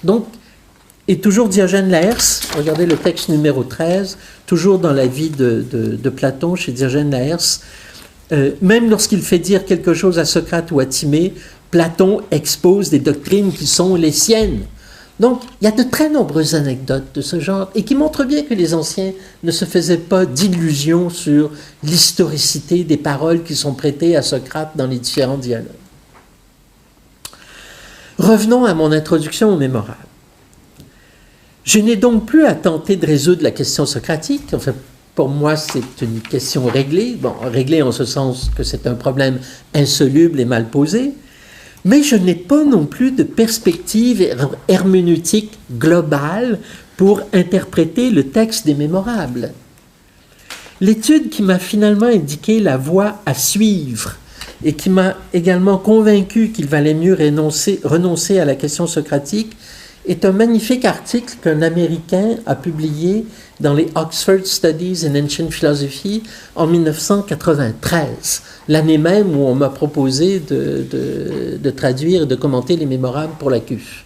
Donc, et toujours Diogène Laërce, regardez le texte numéro 13, toujours dans la vie de Platon, chez Diogène Laërce, même lorsqu'il fait dire quelque chose à Socrate ou à Timée, Platon expose des doctrines qui sont les siennes. Donc, il y a de très nombreuses anecdotes de ce genre et qui montrent bien que les anciens ne se faisaient pas d'illusions sur l'historicité des paroles qui sont prêtées à Socrate dans les différents dialogues. Revenons à mon introduction au Mémorable. Je n'ai donc plus à tenter de résoudre la question socratique. Enfin, pour moi, c'est une question réglée. Bon, réglée en ce sens que c'est un problème insoluble et mal posé. Mais je n'ai pas non plus de perspective herméneutique globale pour interpréter le texte des Mémorables. L'étude qui m'a finalement indiqué la voie à suivre et qui m'a également convaincu qu'il valait mieux renoncer à la question socratique est un magnifique article qu'un Américain a publié dans les Oxford Studies in Ancient Philosophy en 1993, l'année même où on m'a proposé de traduire et de commenter les Mémorables pour la CUF.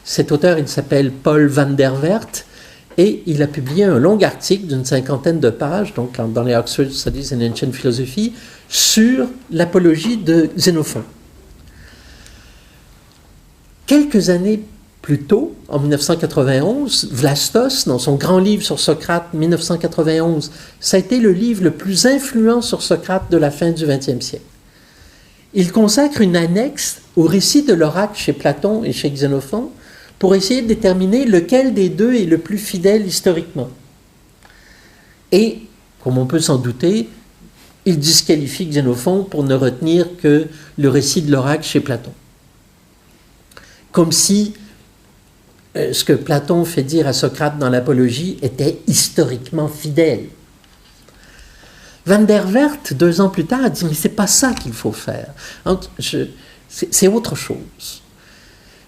Cet auteur, il s'appelle Paul van der Wert, et il a publié un long article d'une 50aine de pages, donc dans les Oxford Studies in Ancient Philosophy, sur l'apologie de Xénophon. Quelques années plus tôt, en 1991, Vlastos, dans son grand livre sur Socrate, 1991, ça a été le livre le plus influent sur Socrate de la fin du XXe siècle. Il consacre une annexe au récit de l'oracle chez Platon et chez Xénophon pour essayer de déterminer lequel des deux est le plus fidèle historiquement. Et, comme on peut s'en douter, il disqualifie Xénophon pour ne retenir que le récit de l'oracle chez Platon. Comme si ce que Platon fait dire à Socrate dans l'Apologie était historiquement fidèle. Van der Wert, 2 ans plus tard, a dit « Mais c'est pas ça qu'il faut faire. C'est autre chose. »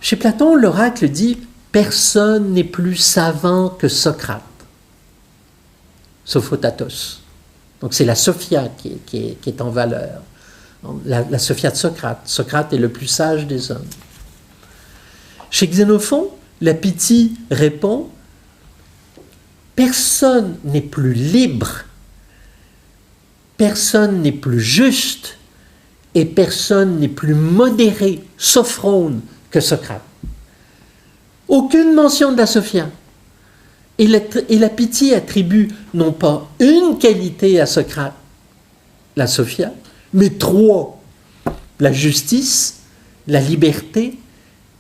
Chez Platon, l'oracle dit « Personne n'est plus savant que Socrate. » Sophotatos. Donc c'est la Sophia qui est en valeur. La Sophia de Socrate. Socrate est le plus sage des hommes. Chez Xénophon, la Pythie répond personne n'est plus libre, personne n'est plus juste et personne n'est plus modéré, sophrone que Socrate. Aucune mention de la Sophia. Et la Pythie attribue non pas une qualité à Socrate, la Sophia, mais 3. La justice, la liberté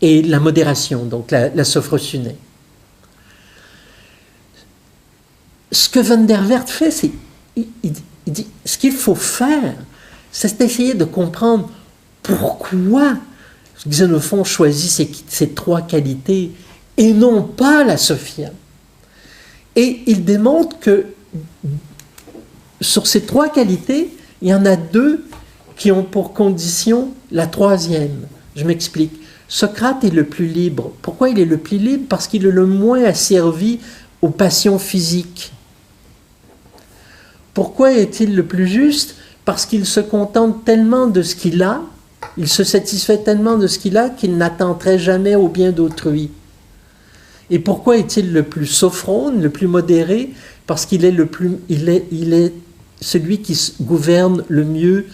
et la modération, donc la sophrosynè. Ce que Van der Wert fait, c'est il dit ce qu'il faut faire, c'est d'essayer de comprendre pourquoi Xénophon choisit ces 3 qualités et non pas la Sophia. Et il démontre que sur ces 3 qualités, il y en a 2 qui ont pour condition la 3e. Je m'explique. Socrate est le plus libre. Pourquoi il est le plus libre? Parce qu'il est le moins asservi aux passions physiques. Pourquoi est-il le plus juste? Parce qu'il se contente tellement de ce qu'il a, il se satisfait tellement de ce qu'il a qu'il n'attenterait jamais au bien d'autrui. Et pourquoi est-il le plus sophrone, le plus modéré? Parce qu'il est il est celui qui gouverne le mieux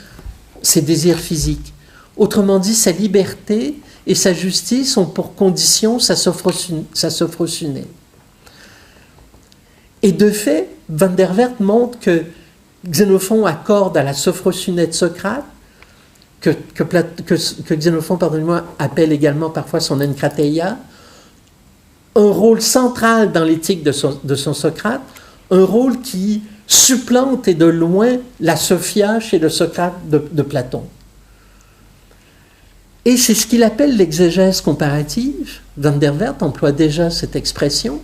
ses désirs physiques. Autrement dit, sa liberté et sa justice ont pour condition sa sophrosynè. Et de fait, Van der Wert montre que Xénophon accorde à la sophrosynè de Socrate, que Xénophon, pardonnez-moi, appelle également parfois son enkrathéia, un rôle central dans l'éthique de son Socrate, un rôle qui supplante et de loin la Sophia chez le Socrate de Platon. Et c'est ce qu'il appelle l'exégèse comparative. Van der Wert emploie déjà cette expression.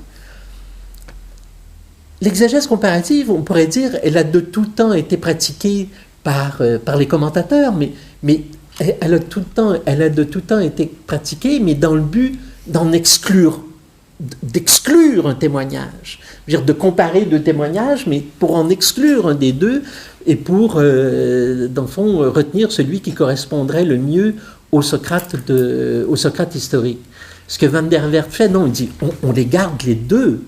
L'exégèse comparative, on pourrait dire, elle a de tout temps été pratiquée par les commentateurs, mais elle a de tout temps été pratiquée, mais dans le but d'exclure un témoignage. C'est-à-dire de comparer 2 témoignages, mais pour en exclure un des 2 et pour, dans le fond, retenir celui qui correspondrait le mieux au Socrate historique. Ce que Van der Wert fait, non, il dit on les garde les 2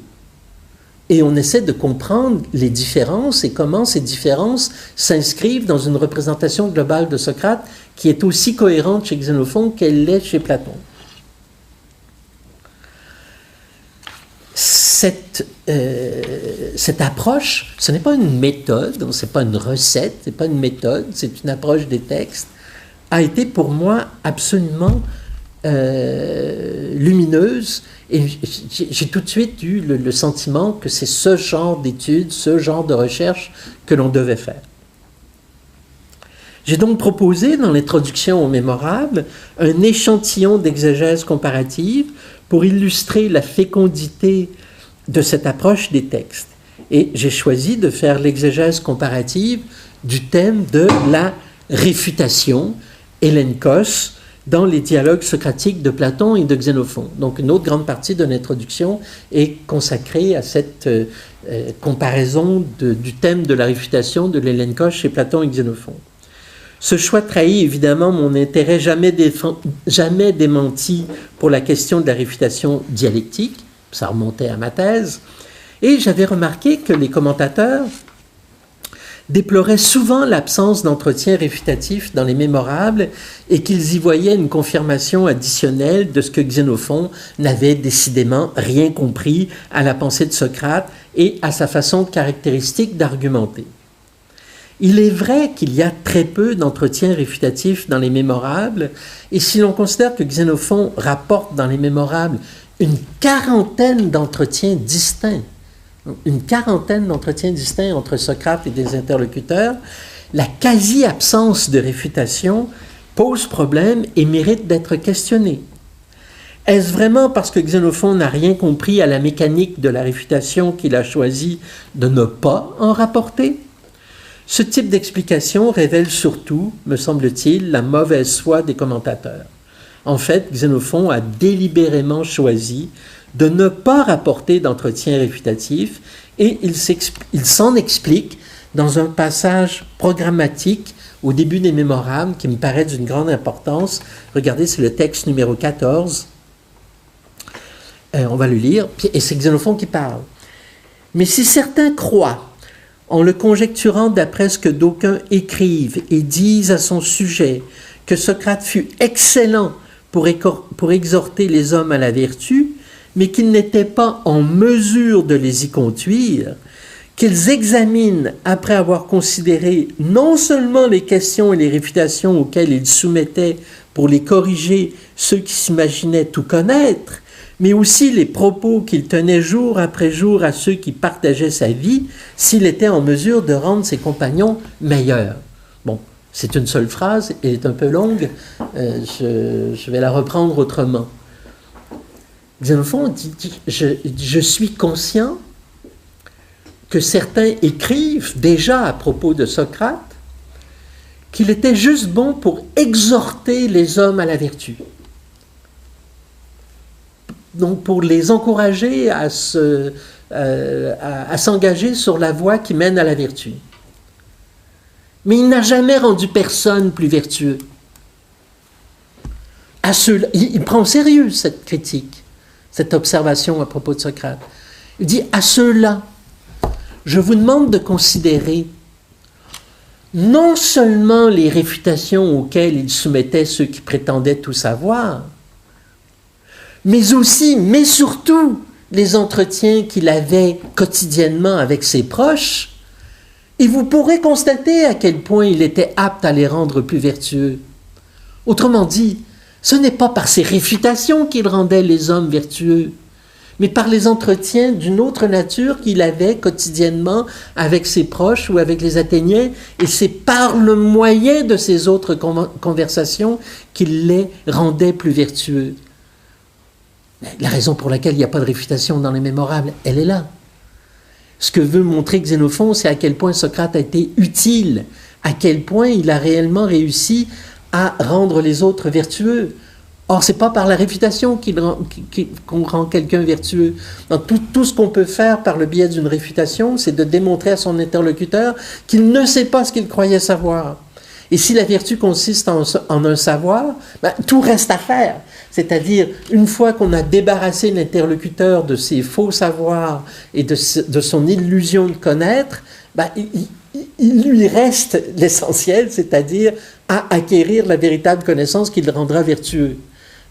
et on essaie de comprendre les différences et comment ces différences s'inscrivent dans une représentation globale de Socrate qui est aussi cohérente chez Xénophon qu'elle l'est chez Platon. Cette approche, ce n'est pas une méthode, ce n'est pas une recette, ce n'est pas une méthode, c'est une approche des textes, a été pour moi absolument lumineuse et j'ai tout de suite eu le sentiment que c'est ce genre d'études, ce genre de recherche que l'on devait faire. J'ai donc proposé dans l'introduction au Mémorable un échantillon d'exégèse comparative pour illustrer la fécondité de cette approche des textes. Et j'ai choisi de faire l'exégèse comparative du thème de la réfutation, Elenkos, dans les dialogues socratiques de Platon et de Xénophon. Donc une autre grande partie de l'introduction est consacrée à cette comparaison du thème de la réfutation de l'Elenkos chez Platon et Xénophon. Ce choix trahit évidemment mon intérêt jamais démenti pour la question de la réfutation dialectique, ça remontait à ma thèse, et j'avais remarqué que les commentateurs déploraient souvent l'absence d'entretien réfutatif dans les Mémorables et qu'ils y voyaient une confirmation additionnelle de ce que Xénophon n'avait décidément rien compris à la pensée de Socrate et à sa façon caractéristique d'argumenter. Il est vrai qu'il y a très peu d'entretiens réfutatifs dans les Mémorables, et si l'on considère que Xénophon rapporte dans les Mémorables une quarantaine d'entretiens distincts entre Socrate et des interlocuteurs, la quasi-absence de réfutation pose problème et mérite d'être questionnée. Est-ce vraiment parce que Xénophon n'a rien compris à la mécanique de la réfutation qu'il a choisi de ne pas en rapporter? Ce type d'explication révèle surtout, me semble-t-il, la mauvaise foi des commentateurs. En fait, Xénophon a délibérément choisi de ne pas rapporter d'entretien réfutatif et il s'en explique dans un passage programmatique au début des Mémorables qui me paraît d'une grande importance. Regardez, c'est le texte numéro 14. On va le lire, et c'est Xénophon qui parle. « Mais si certains croient, en le conjecturant d'après ce que d'aucuns écrivent et disent à son sujet, que Socrate fut excellent pour exhorter les hommes à la vertu, mais qu'il n'était pas en mesure de les y conduire, qu'ils examinent, après avoir considéré non seulement les questions et les réfutations auxquelles il soumettait pour les corriger ceux qui s'imaginaient tout connaître, mais aussi les propos qu'il tenait jour après jour à ceux qui partageaient sa vie, s'il était en mesure de rendre ses compagnons meilleurs. Bon, c'est une seule phrase, elle est un peu longue, je vais la reprendre autrement. Xénophon dit, je suis conscient que certains écrivent déjà à propos de Socrate qu'il était juste bon pour exhorter les hommes à la vertu. Donc pour les encourager à s'engager sur la voie qui mène à la vertu. Mais il n'a jamais rendu personne plus vertueux. Il prend au sérieux cette critique, cette observation à propos de Socrate. Il dit, à ceux-là, je vous demande de considérer non seulement les réfutations auxquelles il soumettait ceux qui prétendaient tout savoir, mais aussi, mais surtout, les entretiens qu'il avait quotidiennement avec ses proches, et vous pourrez constater à quel point il était apte à les rendre plus vertueux. Autrement dit, ce n'est pas par ses réfutations qu'il rendait les hommes vertueux, mais par les entretiens d'une autre nature qu'il avait quotidiennement avec ses proches ou avec les Athéniens, et c'est par le moyen de ces autres conversations qu'il les rendait plus vertueux. La raison pour laquelle il n'y a pas de réfutation dans les Mémorables, elle est là. Ce que veut montrer Xénophon, c'est à quel point Socrate a été utile, à quel point il a réellement réussi à rendre les autres vertueux. Or, ce n'est pas par la réfutation qu'on rend quelqu'un vertueux. Donc, tout ce qu'on peut faire par le biais d'une réfutation, c'est de démontrer à son interlocuteur qu'il ne sait pas ce qu'il croyait savoir. Et si la vertu consiste en un savoir, ben, tout reste à faire. C'est-à-dire, une fois qu'on a débarrassé l'interlocuteur de ses faux savoirs et de son illusion de connaître, ben, il lui reste l'essentiel, c'est-à-dire à acquérir la véritable connaissance qui le rendra vertueux.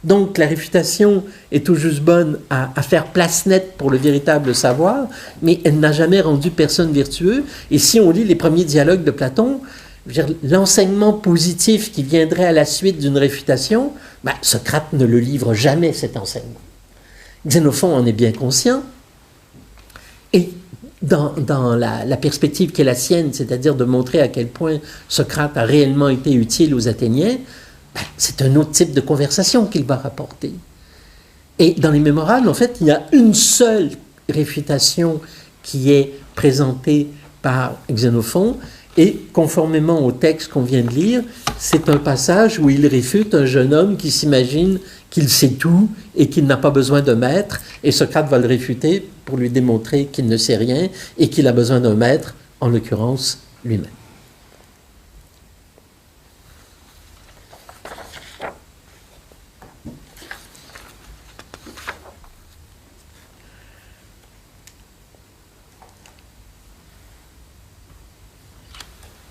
Donc la réfutation est tout juste bonne à faire place nette pour le véritable savoir, mais elle n'a jamais rendu personne vertueux. Et si on lit les premiers dialogues de Platon, l'enseignement positif qui viendrait à la suite d'une réfutation, ben, Socrate ne le livre jamais, cet enseignement. Xénophon en est bien conscient, et dans la perspective qui est la sienne, c'est-à-dire de montrer à quel point Socrate a réellement été utile aux Athéniens, ben, c'est un autre type de conversation qu'il va rapporter. Et dans les Mémorables, en fait, il y a une seule réfutation qui est présentée par Xénophon, et conformément au texte qu'on vient de lire, c'est un passage où il réfute un jeune homme qui s'imagine qu'il sait tout et qu'il n'a pas besoin de maître, et Socrate va le réfuter pour lui démontrer qu'il ne sait rien et qu'il a besoin d'un maître, en l'occurrence lui-même.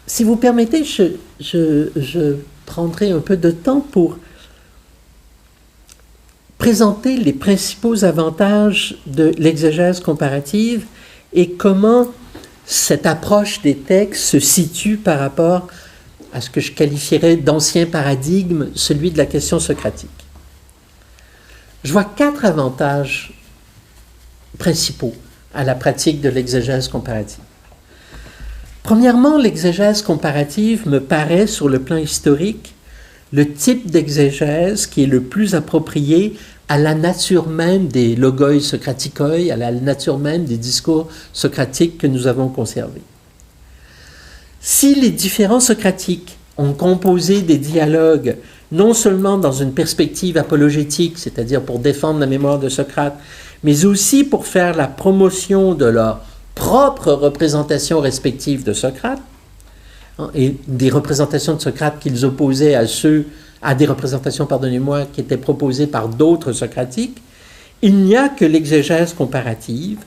Si vous permettez, je prendrai un peu de temps pour présenter les principaux avantages de l'exégèse comparative et comment cette approche des textes se situe par rapport à ce que je qualifierais d'ancien paradigme, celui de la question socratique. Je vois 4 avantages principaux à la pratique de l'exégèse comparative. Premièrement, l'exégèse comparative me paraît, sur le plan historique, le type d'exégèse qui est le plus approprié à la nature même des logoi socraticoi, à la nature même des discours socratiques que nous avons conservés. Si les différents socratiques ont composé des dialogues non seulement dans une perspective apologétique, c'est-à-dire pour défendre la mémoire de Socrate, mais aussi pour faire la promotion de leur propre représentation respective de Socrate, et des représentations de Socrate qu'ils opposaient à des représentations, pardonnez-moi, qui étaient proposées par d'autres socratiques, il n'y a que l'exégèse comparative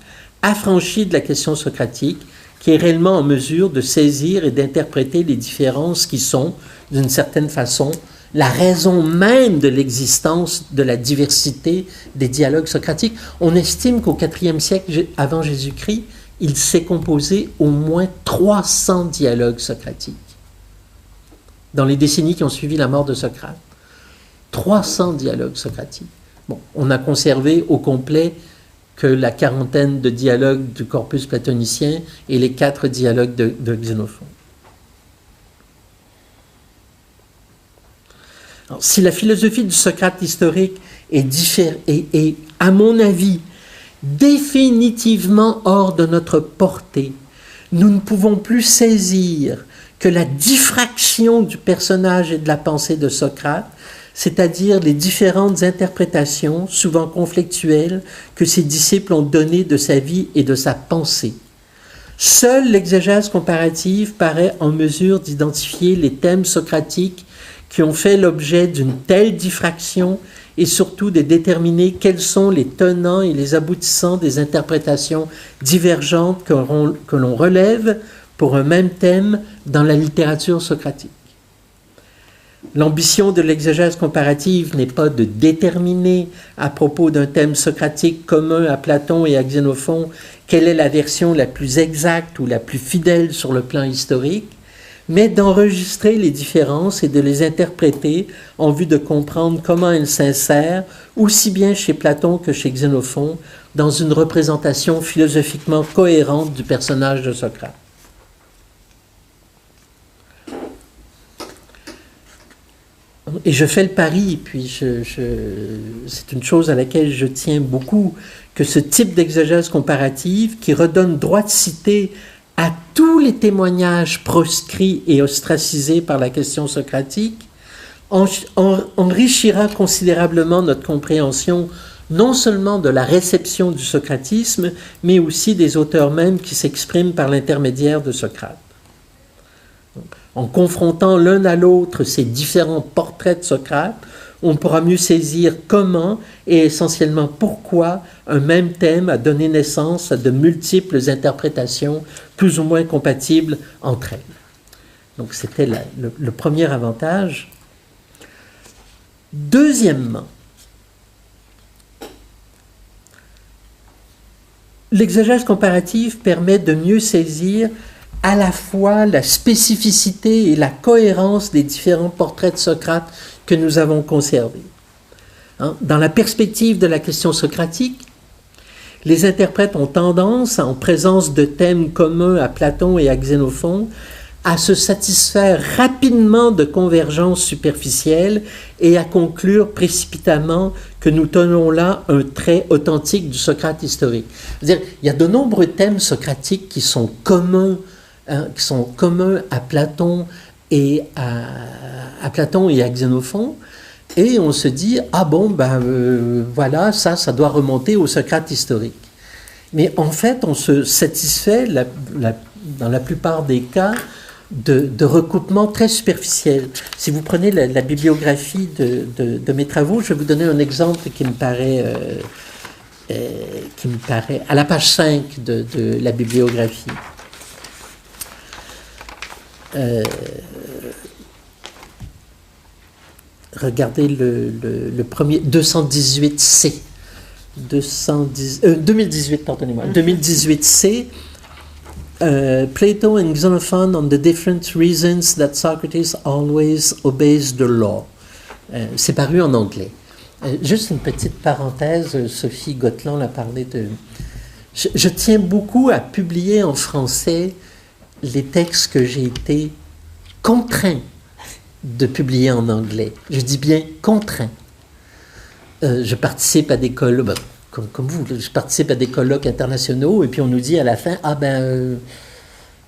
affranchi de la question socratique, qui est réellement en mesure de saisir et d'interpréter les différences qui sont, d'une certaine façon, la raison même de l'existence de la diversité des dialogues socratiques. On estime qu'au IVe siècle avant Jésus-Christ, il s'est composé au moins 300 dialogues socratiques. Dans les décennies qui ont suivi la mort de Socrate, 300 dialogues socratiques. Bon, on a conservé au complet que la quarantaine de dialogues du corpus platonicien et les 4 dialogues de Xénophon. Alors, si la philosophie du Socrate historique est, à mon avis, définitivement hors de notre portée, nous ne pouvons plus saisir que la diffraction du personnage et de la pensée de Socrate, c'est-à-dire les différentes interprétations, souvent conflictuelles, que ses disciples ont données de sa vie et de sa pensée. Seule l'exégèse comparative paraît en mesure d'identifier les thèmes socratiques qui ont fait l'objet d'une telle diffraction et surtout de déterminer quels sont les tenants et les aboutissants des interprétations divergentes que l'on relève pour un même thème dans la littérature socratique. L'ambition de l'exégèse comparative n'est pas de déterminer à propos d'un thème socratique commun à Platon et à Xénophon quelle est la version la plus exacte ou la plus fidèle sur le plan historique, mais d'enregistrer les différences et de les interpréter en vue de comprendre comment elles s'insèrent, aussi bien chez Platon que chez Xénophon, dans une représentation philosophiquement cohérente du personnage de Socrate. Et je fais le pari, puis c'est une chose à laquelle je tiens beaucoup, que ce type d'exégèse comparative qui redonne droit de cité à tous les témoignages proscrits et ostracisés par la question socratique, enrichira considérablement notre compréhension non seulement de la réception du socratisme, mais aussi des auteurs mêmes qui s'expriment par l'intermédiaire de Socrate. En confrontant l'un à l'autre ces différents portraits de Socrate, on pourra mieux saisir comment et essentiellement pourquoi un même thème a donné naissance à de multiples interprétations plus ou moins compatibles entre elles. Donc c'était le premier avantage. Deuxièmement, l'exégèse comparative permet de mieux saisir à la fois la spécificité et la cohérence des différents portraits de Socrate que nous avons conservés. Dans la perspective de la question socratique, les interprètes ont tendance, en présence de thèmes communs à Platon et à Xénophon, à se satisfaire rapidement de convergences superficielles et à conclure précipitamment que nous tenons là un trait authentique du Socrate historique. C'est-à-dire, il y a de nombreux thèmes socratiques qui sont communs à Platon et à Xénophon, et on se dit, ah bon, voilà, ça doit remonter au Socrate historique. Mais en fait, on se satisfait, dans la plupart des cas, de recoupements très superficiels. Si vous prenez la bibliographie de mes travaux, je vais vous donner un exemple qui me paraît à la page 5 de la bibliographie. Regardez le premier, 218C. 2018, pardonnez-moi. 2018C. Plato and Xenophon on the different reasons that Socrates always obeys the law. C'est paru en anglais. Juste une petite parenthèse, Sophie Gotteland a parlé de... Je tiens beaucoup à publier en français les textes que j'ai été contraint de publier en anglais. Je dis bien contraint. Je participe à des colloques, comme vous, je participe à des colloques internationaux et puis on nous dit à la fin,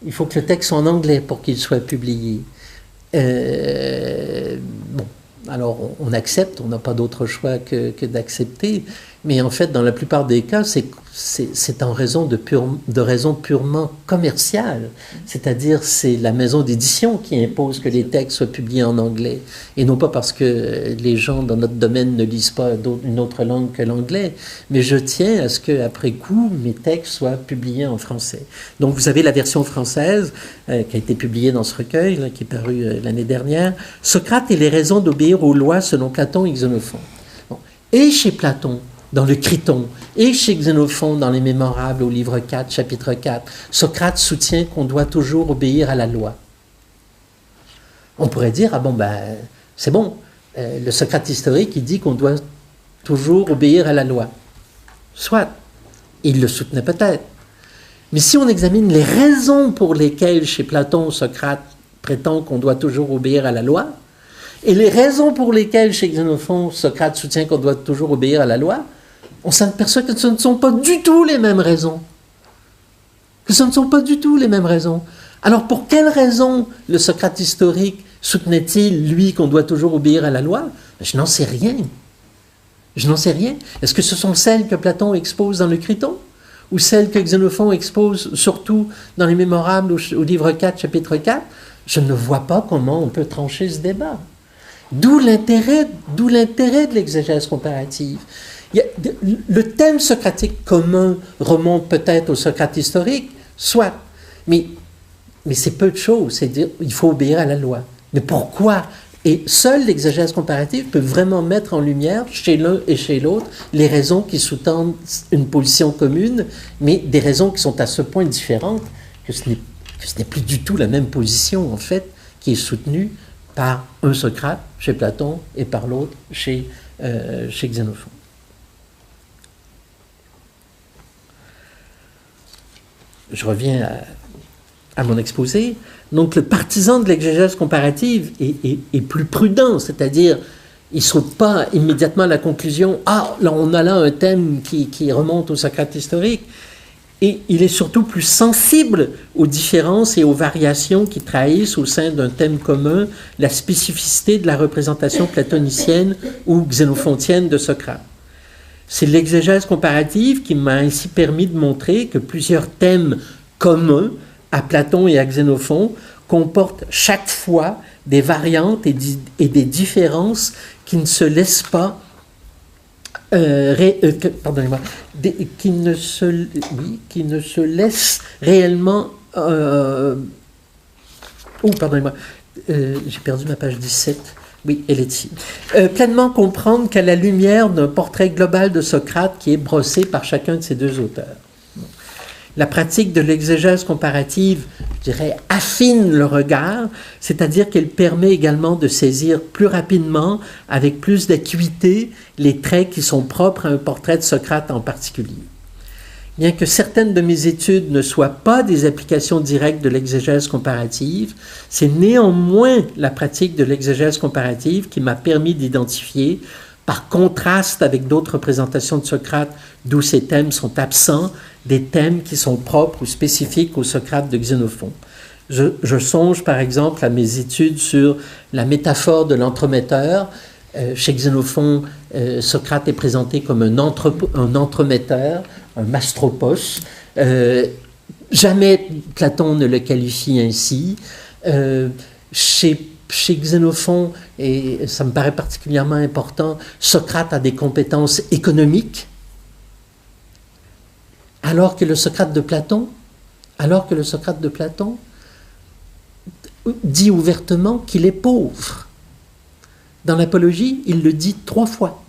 il faut que le texte soit en anglais pour qu'il soit publié. Bon, alors on accepte, on n'a pas d'autre choix que d'accepter, Mais en fait, dans la plupart des cas, c'est en raison de raisons purement commerciales. C'est-à-dire, c'est la maison d'édition qui impose que les textes soient publiés en anglais. Et non pas parce que les gens dans notre domaine ne lisent pas une autre langue que l'anglais. Mais je tiens à ce qu'après coup, mes textes soient publiés en français. Donc, vous avez la version française qui a été publiée dans ce recueil, là, qui est paru l'année dernière. Socrate et les raisons d'obéir aux lois selon Platon et Xénophon. Bon. Et chez Platon, dans le Criton, et chez Xénophon, dans les Mémorables, au livre 4, chapitre 4, Socrate soutient qu'on doit toujours obéir à la loi. On pourrait dire, ah bon, ben, c'est bon, le Socrate historique, il dit qu'on doit toujours obéir à la loi. Soit, il le soutenait peut-être. Mais si on examine les raisons pour lesquelles, chez Platon, Socrate prétend qu'on doit toujours obéir à la loi, et les raisons pour lesquelles, chez Xénophon, Socrate soutient qu'on doit toujours obéir à la loi, on s'aperçoit que ce ne sont pas du tout les mêmes raisons. Que ce ne sont pas du tout les mêmes raisons. Alors, pour quelles raisons le Socrate historique soutenait-il, lui, qu'on doit toujours obéir à la loi? Je n'en sais rien. Je n'en sais rien. Est-ce que ce sont celles que Platon expose dans le Criton? Ou celles que Xénophon expose surtout dans les Mémorables au livre 4, chapitre 4? Je ne vois pas comment on peut trancher ce débat. D'où l'intérêt de l'exégèse comparative. Le thème socratique commun remonte peut-être au Socrate historique, soit, mais c'est peu de choses, c'est dire il faut obéir à la loi. Mais pourquoi? Et seule l'exégèse comparative peut vraiment mettre en lumière, chez l'un et chez l'autre, les raisons qui sous-tendent une position commune, mais des raisons qui sont à ce point différentes que ce n'est plus du tout la même position, en fait, qui est soutenue par un Socrate chez Platon et par l'autre chez Xénophon. Je reviens à mon exposé. Donc, le partisan de l'exégèse comparative est plus prudent, c'est-à-dire, il ne saute pas immédiatement à la conclusion « Ah, là, on a là un thème qui remonte au Socrate historique ». Et il est surtout plus sensible aux différences et aux variations qui trahissent au sein d'un thème commun la spécificité de la représentation platonicienne ou xénophontienne de Socrate. C'est l'exégèse comparative qui m'a ainsi permis de montrer que plusieurs thèmes communs à Platon et à Xénophon comportent chaque fois des variantes et des différences qui ne se laissent pas qui ne se laissent réellement j'ai perdu ma page 17. Oui, elle est ici. Pleinement comprendre qu'à la lumière d'un portrait global de Socrate qui est brossé par chacun de ces deux auteurs. La pratique de l'exégèse comparative, je dirais, affine le regard, c'est-à-dire qu'elle permet également de saisir plus rapidement, avec plus d'acuité, les traits qui sont propres à un portrait de Socrate en particulier. Bien que certaines de mes études ne soient pas des applications directes de l'exégèse comparative, c'est néanmoins la pratique de l'exégèse comparative qui m'a permis d'identifier, par contraste avec d'autres représentations de Socrate d'où ces thèmes sont absents, des thèmes qui sont propres ou spécifiques au Socrate de Xénophon. Je songe par exemple à mes études sur la métaphore de l'entremetteur. Chez Xénophon, Socrate est présenté comme un entremetteur, un mastropos. Jamais Platon ne le qualifie ainsi. Chez Xénophon, et ça me paraît particulièrement important, Socrate a des compétences économiques, alors que le Socrate de Platon dit ouvertement qu'il est pauvre. Dans l'Apologie, il le dit 3 fois,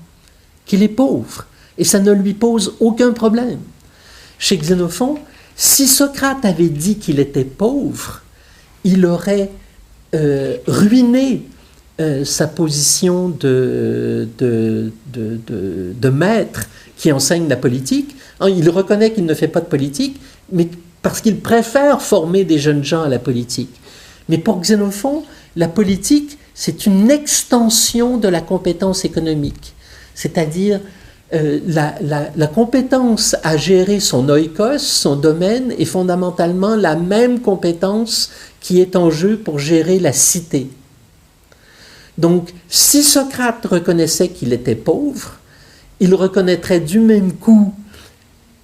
qu'il est pauvre, et ça ne lui pose aucun problème. Chez Xénophon, si Socrate avait dit qu'il était pauvre, il aurait ruiné sa position de maître qui enseigne la politique. Il reconnaît qu'il ne fait pas de politique, mais parce qu'il préfère former des jeunes gens à la politique. Mais pour Xénophon, la politique, c'est une extension de la compétence économique. C'est-à-dire, la compétence à gérer son oikos, son domaine, est fondamentalement la même compétence qui est en jeu pour gérer la cité. Donc, si Socrate reconnaissait qu'il était pauvre, il reconnaîtrait du même coup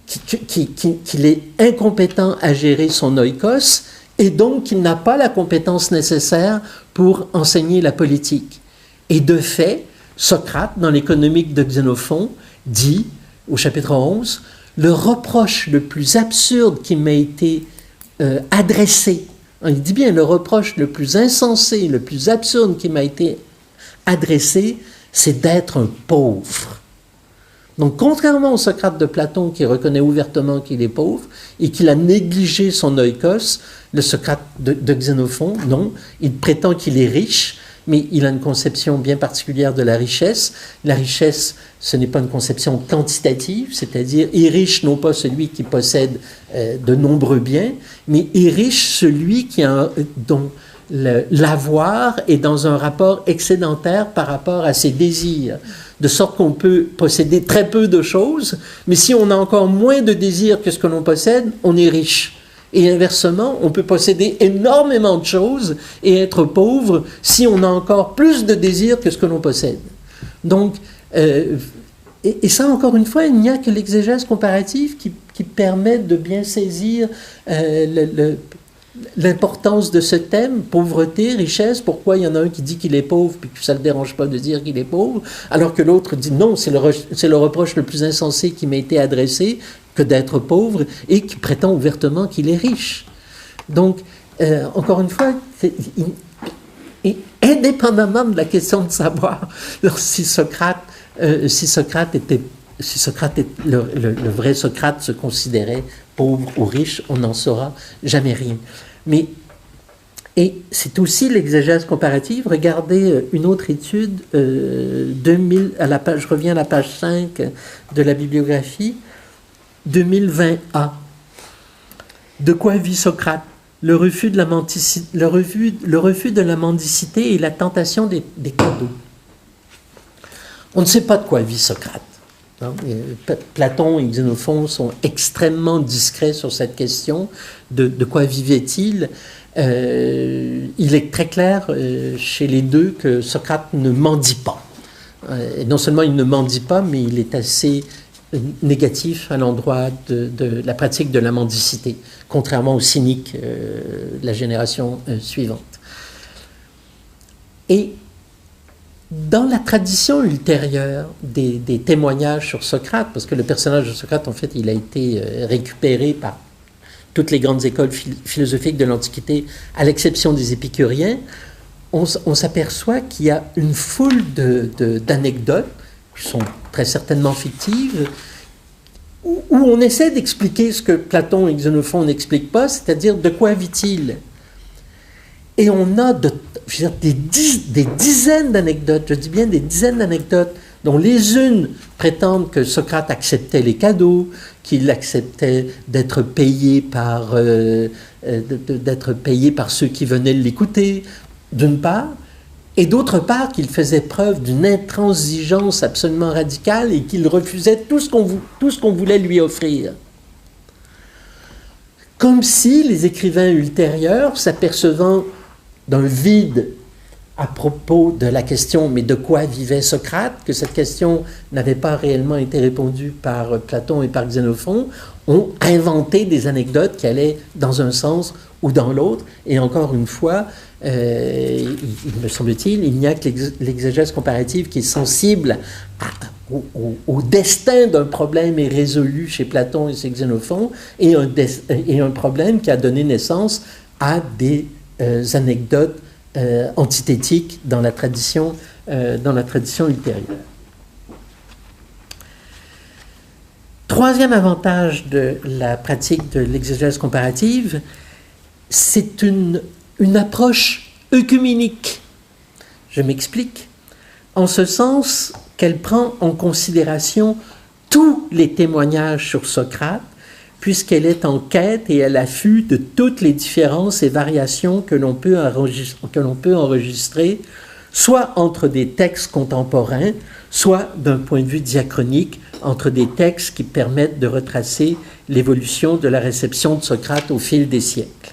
qu'il est incompétent à gérer son oikos et donc qu'il n'a pas la compétence nécessaire pour enseigner la politique. Et de fait, Socrate, dans l'Économique de Xénophon, dit, au chapitre 11, « Le reproche le plus absurde qui m'a été adressé », il dit bien, le reproche le plus insensé, le plus absurde qui m'a été adressé, c'est d'être un pauvre. Donc, contrairement au Socrate de Platon qui reconnaît ouvertement qu'il est pauvre et qu'il a négligé son oikos, le Socrate de Xénophon, non, il prétend qu'il est riche, mais il a une conception bien particulière de la richesse. La richesse, ce n'est pas une conception quantitative, c'est-à-dire est riche non pas celui qui possède de nombreux biens, mais est riche celui dont l'avoir est dans un rapport excédentaire par rapport à ses désirs. De sorte qu'on peut posséder très peu de choses, mais si on a encore moins de désirs que ce que l'on possède, on est riche. Et inversement, on peut posséder énormément de choses et être pauvre si on a encore plus de désirs que ce que l'on possède. Donc, et ça, encore une fois, il n'y a que l'exégèse comparative qui permet de bien saisir l'importance de ce thème, pauvreté, richesse. Pourquoi il y en a un qui dit qu'il est pauvre puis que ça ne le dérange pas de dire qu'il est pauvre, alors que l'autre dit non, c'est le reproche le plus insensé qui m'a été adressé que d'être pauvre, et qui prétend ouvertement qu'il est riche. Donc, encore une fois, indépendamment de la question de savoir si Socrate, le vrai Socrate se considérait pauvre ou riche, on n'en saura jamais rien. Et c'est aussi l'exégèse comparative. Regardez une autre étude, je reviens à la page 5 de la bibliographie, 2020A. De quoi vit Socrate? Le refus de la mendicité et la tentation des cadeaux. On ne sait pas de quoi vit Socrate. Platon et Xénophon sont extrêmement discrets sur cette question de quoi vivait-il. Il est très clair chez les deux que Socrate ne mendie pas. Et non seulement il ne mendie pas, mais il est assez négatif à l'endroit de la pratique de la mendicité, contrairement aux cyniques de la génération suivante. Et dans la tradition ultérieure des témoignages sur Socrate, parce que le personnage de Socrate, en fait, il a été récupéré par toutes les grandes écoles philosophiques de l'Antiquité, à l'exception des épicuriens, on s'aperçoit qu'il y a une foule d'anecdotes qui sont très certainement fictives, où on essaie d'expliquer ce que Platon et Xénophon n'expliquent pas, c'est-à-dire de quoi vit-il. Et on a des dizaines d'anecdotes, je dis bien des dizaines d'anecdotes, dont les unes prétendent que Socrate acceptait les cadeaux, qu'il acceptait d'être payé par ceux qui venaient l'écouter, d'une part, et d'autre part qu'il faisait preuve d'une intransigeance absolument radicale et qu'il refusait tout ce qu'on voulait lui offrir. Comme si les écrivains ultérieurs, s'apercevant d'un vide à propos de la question « mais de quoi vivait Socrate ?», que cette question n'avait pas réellement été répondue par Platon et par Xénophon, ont inventé des anecdotes qui allaient dans un sens ou dans l'autre. Et encore une fois, il me semble-t-il, il n'y a que l'exégèse comparative qui est sensible au destin d'un problème irrésolu chez Platon et chez Xénophon, et un problème qui a donné naissance à des anecdotes antithétiques dans la tradition ultérieure. Troisième avantage de la pratique de l'exégèse comparative, c'est une approche œcuménique. Je m'explique. En ce sens qu'elle prend en considération tous les témoignages sur Socrate, puisqu'elle est en quête et à l'affût de toutes les différences et variations que l'on peut enregistrer, soit entre des textes contemporains, soit d'un point de vue diachronique, entre des textes qui permettent de retracer l'évolution de la réception de Socrate au fil des siècles.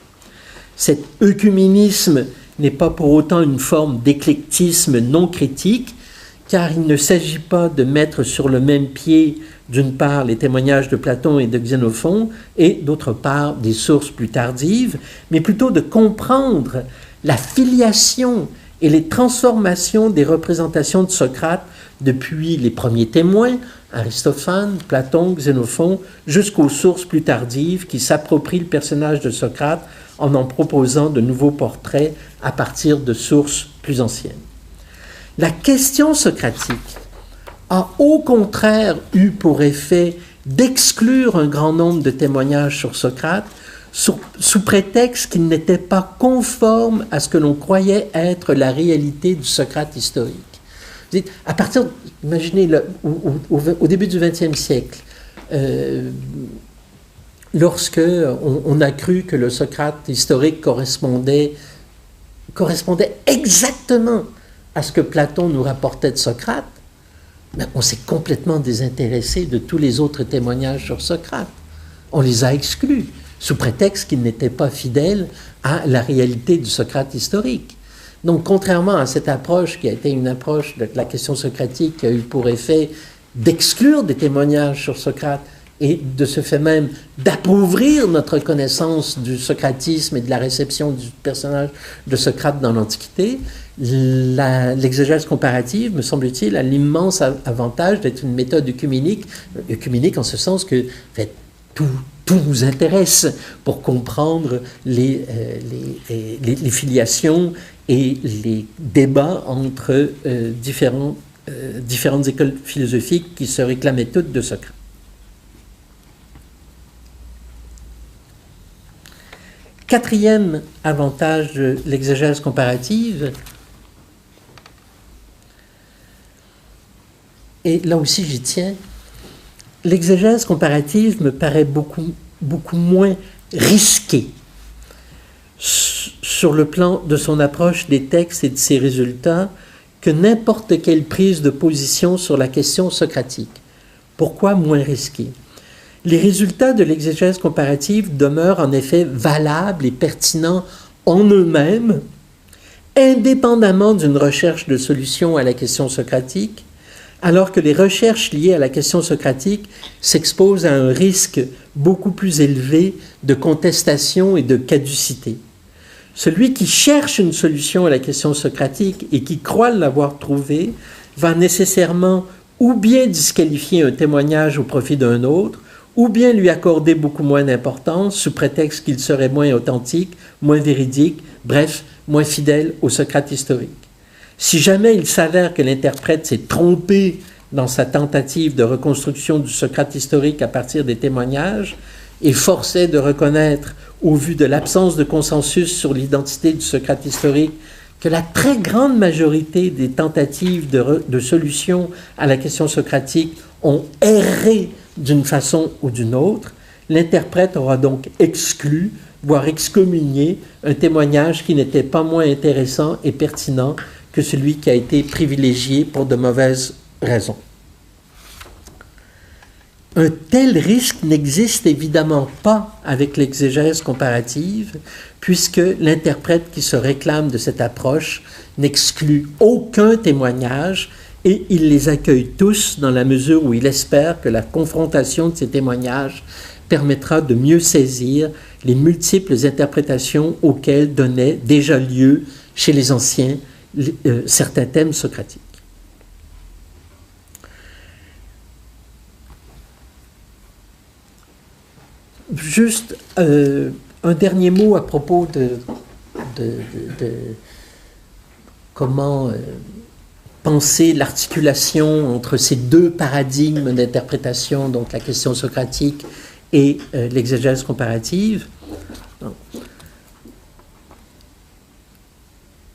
Cet œcuménisme n'est pas pour autant une forme d'éclectisme non critique car il ne s'agit pas de mettre sur le même pied, d'une part, les témoignages de Platon et de Xénophon, et d'autre part, des sources plus tardives, mais plutôt de comprendre la filiation et les transformations des représentations de Socrate depuis les premiers témoins, Aristophane, Platon, Xénophon, jusqu'aux sources plus tardives qui s'approprient le personnage de Socrate en proposant de nouveaux portraits à partir de sources plus anciennes. La question socratique a au contraire eu pour effet d'exclure un grand nombre de témoignages sur Socrate sous prétexte qu'ils n'étaient pas conformes à ce que l'on croyait être la réalité du Socrate historique. À partir, imaginez, au début du XXe siècle, lorsque on a cru que le Socrate historique correspondait exactement à ce que Platon nous rapportait de Socrate, mais on s'est complètement désintéressé de tous les autres témoignages sur Socrate. On les a exclus, sous prétexte qu'ils n'étaient pas fidèles à la réalité du Socrate historique. Donc, contrairement à cette approche qui a été une approche de la question socratique qui a eu pour effet d'exclure des témoignages sur Socrate et de ce fait même d'appauvrir notre connaissance du socratisme et de la réception du personnage de Socrate dans l'Antiquité, l'exégèse comparative, me semble-t-il, a l'immense avantage d'être une méthode œcuménique en ce sens que tout nous intéresse pour comprendre les filiations et les débats entre différentes écoles philosophiques qui se réclamaient toutes de Socrate. Quatrième avantage de l'exégèse comparative, et là aussi j'y tiens, l'exégèse comparative me paraît beaucoup moins risquée sur le plan de son approche des textes et de ses résultats que n'importe quelle prise de position sur la question socratique. Pourquoi moins risquée? Les résultats de l'exégèse comparative demeurent en effet valables et pertinents en eux-mêmes, indépendamment d'une recherche de solution à la question socratique, alors que les recherches liées à la question socratique s'exposent à un risque beaucoup plus élevé de contestation et de caducité. Celui qui cherche une solution à la question socratique et qui croit l'avoir trouvée va nécessairement ou bien disqualifier un témoignage au profit d'un autre, ou bien lui accorder beaucoup moins d'importance sous prétexte qu'il serait moins authentique, moins véridique, bref, moins fidèle au Socrate historique. Si jamais il s'avère que l'interprète s'est trompé dans sa tentative de reconstruction du Socrate historique à partir des témoignages, et forcé de reconnaître, au vu de l'absence de consensus sur l'identité du Socrate historique, que la très grande majorité des tentatives de solution à la question socratique ont erré d'une façon ou d'une autre, l'interprète aura donc exclu, voire excommunié, un témoignage qui n'était pas moins intéressant et pertinent que celui qui a été privilégié pour de mauvaises raisons. Un tel risque n'existe évidemment pas avec l'exégèse comparative, puisque l'interprète qui se réclame de cette approche n'exclut aucun témoignage et il les accueille tous dans la mesure où il espère que la confrontation de ces témoignages permettra de mieux saisir les multiples interprétations auxquelles donnaient déjà lieu chez les anciens certains thèmes socratiques. Juste un dernier mot à propos de comment penser l'articulation entre ces deux paradigmes d'interprétation, donc la question socratique et l'exégèse comparative.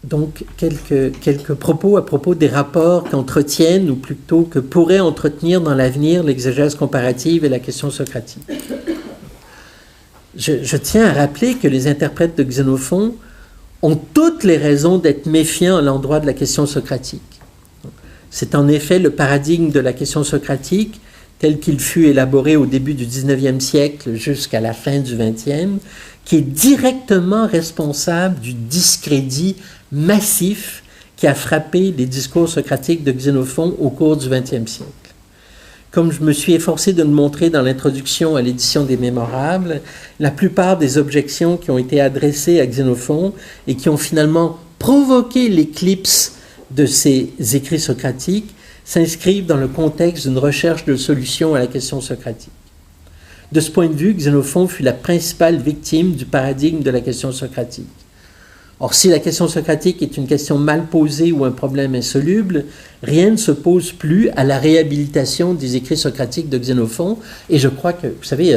Donc, quelques propos à propos des rapports qu'entretiennent, ou plutôt que pourraient entretenir dans l'avenir, l'exégèse comparative et la question socratique. Je tiens à rappeler que les interprètes de Xénophon ont toutes les raisons d'être méfiants à l'endroit de la question socratique. C'est en effet le paradigme de la question socratique, tel qu'il fut élaboré au début du XIXe siècle jusqu'à la fin du XXe, qui est directement responsable du discrédit massif qui a frappé les discours socratiques de Xénophon au cours du XXe siècle. Comme je me suis efforcé de le montrer dans l'introduction à l'édition des Mémorables, la plupart des objections qui ont été adressées à Xénophon et qui ont finalement provoqué l'éclipse de ses écrits socratiques s'inscrivent dans le contexte d'une recherche de solution à la question socratique. De ce point de vue, Xénophon fut la principale victime du paradigme de la question socratique. Or, si la question socratique est une question mal posée ou un problème insoluble, rien ne se pose plus à la réhabilitation des écrits socratiques de Xénophon. Et je crois que, vous savez,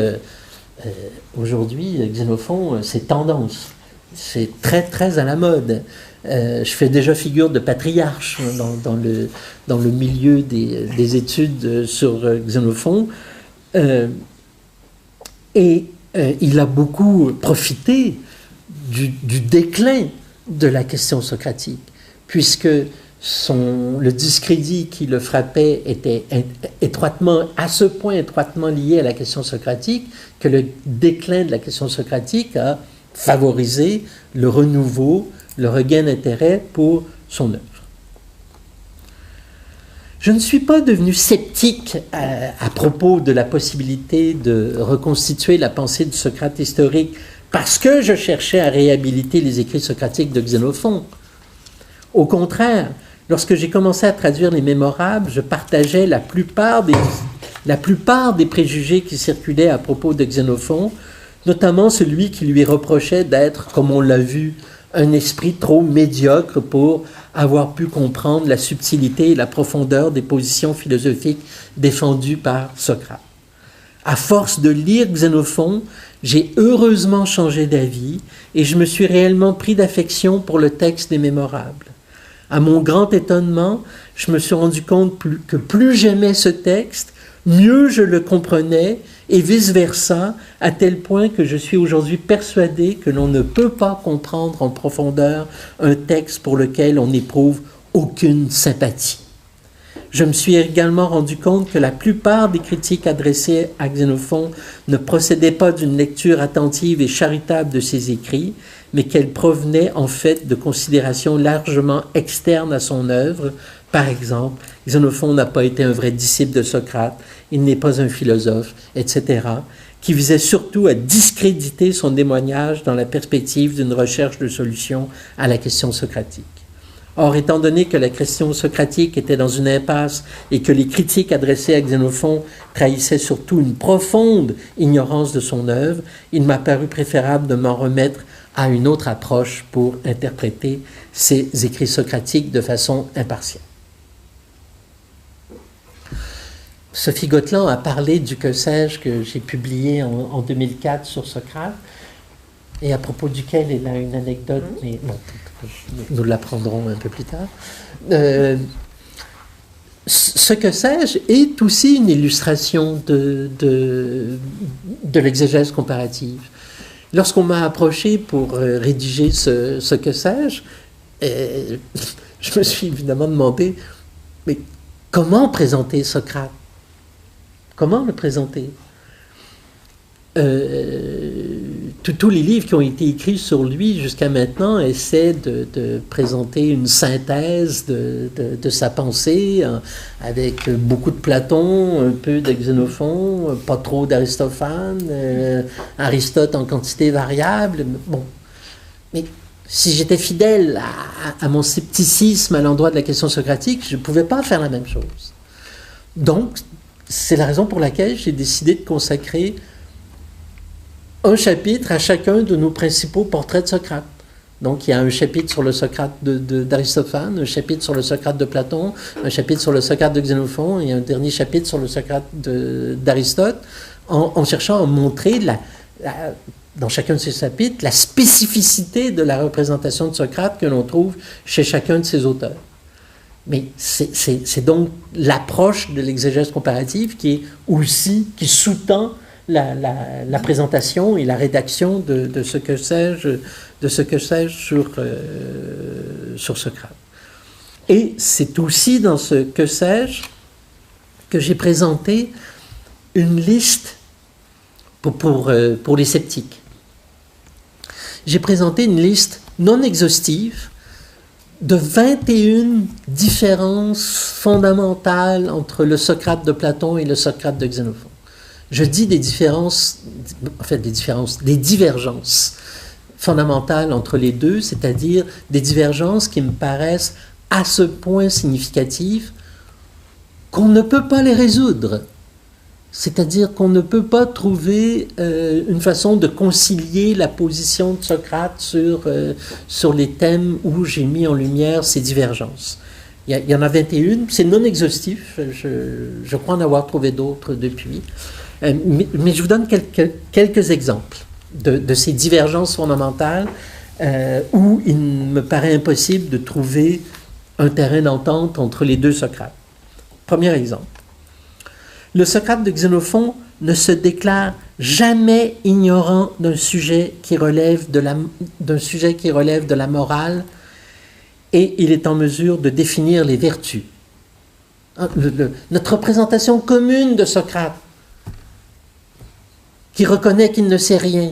aujourd'hui, Xénophon, c'est tendance. C'est très, très à la mode. Je fais déjà figure de patriarche dans le milieu des études sur Xénophon. Et il a beaucoup profité du déclin de la question socratique, puisque le discrédit qui le frappait était à ce point étroitement lié à la question socratique que le déclin de la question socratique a favorisé le renouveau, le regain d'intérêt pour son œuvre. Je ne suis pas devenu sceptique à propos de la possibilité de reconstituer la pensée du Socrate historique parce que je cherchais à réhabiliter les écrits socratiques de Xénophon. Au contraire, lorsque j'ai commencé à traduire les Mémorables, je partageais la plupart des préjugés qui circulaient à propos de Xénophon, notamment celui qui lui reprochait d'être, comme on l'a vu, un esprit trop médiocre pour avoir pu comprendre la subtilité et la profondeur des positions philosophiques défendues par Socrate. À force de lire Xénophon, j'ai heureusement changé d'avis et je me suis réellement pris d'affection pour le texte des Mémorables. À mon grand étonnement, je me suis rendu compte que plus j'aimais ce texte, mieux je le comprenais et vice-versa, à tel point que je suis aujourd'hui persuadé que l'on ne peut pas comprendre en profondeur un texte pour lequel on n'éprouve aucune sympathie. Je me suis également rendu compte que la plupart des critiques adressées à Xénophon ne procédaient pas d'une lecture attentive et charitable de ses écrits, mais qu'elles provenaient en fait de considérations largement externes à son œuvre. Par exemple, Xénophon n'a pas été un vrai disciple de Socrate, il n'est pas un philosophe, etc., qui visait surtout à discréditer son témoignage dans la perspective d'une recherche de solution à la question socratique. Or, étant donné que la question socratique était dans une impasse et que les critiques adressées à Xénophon trahissaient surtout une profonde ignorance de son œuvre, il m'a paru préférable de m'en remettre à une autre approche pour interpréter ces écrits socratiques de façon impartiale. Sophie Gotteland a parlé du Que sais-je que j'ai publié en 2004 sur Socrate et à propos duquel elle a une anecdote, mais bon, nous l'apprendrons un peu plus tard. Ce Que sais-je est aussi une illustration de l'exégèse comparative. Lorsqu'on m'a approché pour rédiger ce Que sais-je, je me suis évidemment demandé, mais comment présenter Socrate ? Comment le présenter ? Tous les livres qui ont été écrits sur lui jusqu'à maintenant essaient de présenter une synthèse de sa pensée avec beaucoup de Platon, un peu de Xénophon, pas trop d'Aristophane, Aristote en quantité variable. Bon. Mais si j'étais fidèle à mon scepticisme à l'endroit de la question socratique, je ne pouvais pas faire la même chose. Donc, c'est la raison pour laquelle j'ai décidé de consacrer un chapitre à chacun de nos principaux portraits de Socrate. Donc, il y a un chapitre sur le Socrate d'Aristophane, un chapitre sur le Socrate de Platon, un chapitre sur le Socrate de Xénophon et un dernier chapitre sur le Socrate d'Aristote, en cherchant à montrer dans chacun de ces chapitres la spécificité de la représentation de Socrate que l'on trouve chez chacun de ces auteurs. Mais c'est donc l'approche de l'exégèse comparative qui sous-tend la présentation et la rédaction de ce que sais-je sur Socrate. Et c'est aussi dans ce que sais-je que j'ai présenté une liste pour les sceptiques. J'ai présenté une liste non exhaustive de 21 différences fondamentales entre le Socrate de Platon et le Socrate de Xénophon. Je dis des différences, en fait des divergences fondamentales entre les deux, c'est-à-dire des divergences qui me paraissent à ce point significatives qu'on ne peut pas les résoudre. C'est-à-dire qu'on ne peut pas trouver une façon de concilier la position de Socrate sur les thèmes où j'ai mis en lumière ces divergences. Il y en a 21, c'est non exhaustif, je crois en avoir trouvé d'autres depuis. Mais je vous donne quelques exemples de ces divergences fondamentales où il me paraît impossible de trouver un terrain d'entente entre les deux Socrates. Premier exemple. Le Socrate de Xénophon ne se déclare jamais ignorant d'un sujet qui relève de la morale et il est en mesure de définir les vertus. Notre représentation commune de Socrate, qui reconnaît qu'il ne sait rien,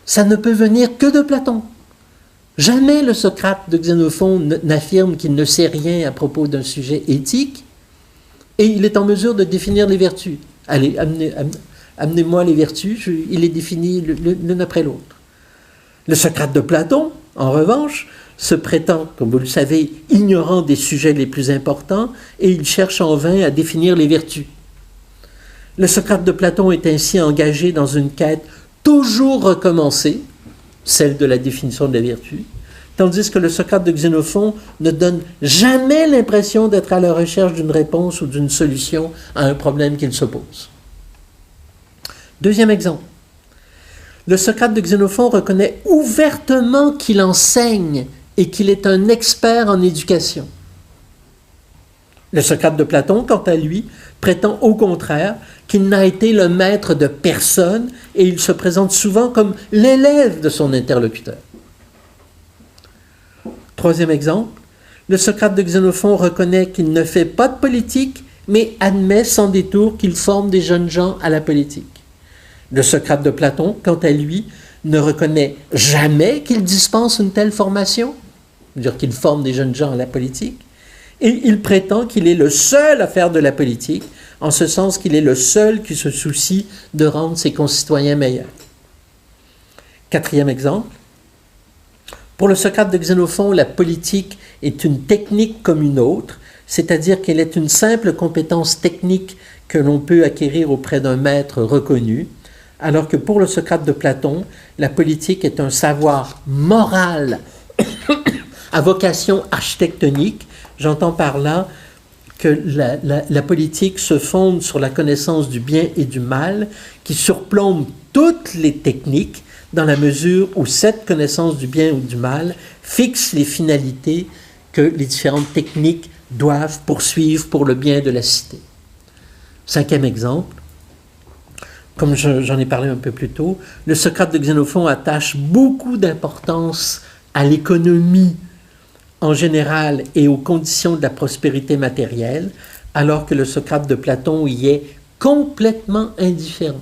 ça ne peut venir que de Platon. Jamais le Socrate de Xénophon n'affirme qu'il ne sait rien à propos d'un sujet éthique, et il est en mesure de définir les vertus. Allez, amenez-moi les vertus, il les définit l'une après l'autre. Le Socrate de Platon, en revanche, se prétend, comme vous le savez, ignorant des sujets les plus importants, et il cherche en vain à définir les vertus. Le Socrate de Platon est ainsi engagé dans une quête toujours recommencée, celle de la définition de la vertu, tandis que le Socrate de Xénophon ne donne jamais l'impression d'être à la recherche d'une réponse ou d'une solution à un problème qu'il se pose. Deuxième exemple. Le Socrate de Xénophon reconnaît ouvertement qu'il enseigne et qu'il est un expert en éducation. Le Socrate de Platon, quant à lui, prétend au contraire qu'il n'a été le maître de personne et il se présente souvent comme l'élève de son interlocuteur. Troisième exemple, le Socrate de Xénophon reconnaît qu'il ne fait pas de politique, mais admet sans détour qu'il forme des jeunes gens à la politique. Le Socrate de Platon, quant à lui, ne reconnaît jamais qu'il dispense une telle formation, c'est-à-dire qu'il forme des jeunes gens à la politique, et il prétend qu'il est le seul à faire de la politique, en ce sens qu'il est le seul qui se soucie de rendre ses concitoyens meilleurs. Quatrième exemple, pour le Socrate de Xénophon, la politique est une technique comme une autre, c'est-à-dire qu'elle est une simple compétence technique que l'on peut acquérir auprès d'un maître reconnu, alors que pour le Socrate de Platon, la politique est un savoir moral à vocation architectonique. J'entends par là que la politique se fonde sur la connaissance du bien et du mal, qui surplombe toutes les techniques, dans la mesure où cette connaissance du bien ou du mal fixe les finalités que les différentes techniques doivent poursuivre pour le bien de la cité. Cinquième exemple, comme j'en ai parlé un peu plus tôt, le Socrate de Xénophon attache beaucoup d'importance à l'économie en général et aux conditions de la prospérité matérielle, alors que le Socrate de Platon y est complètement indifférent.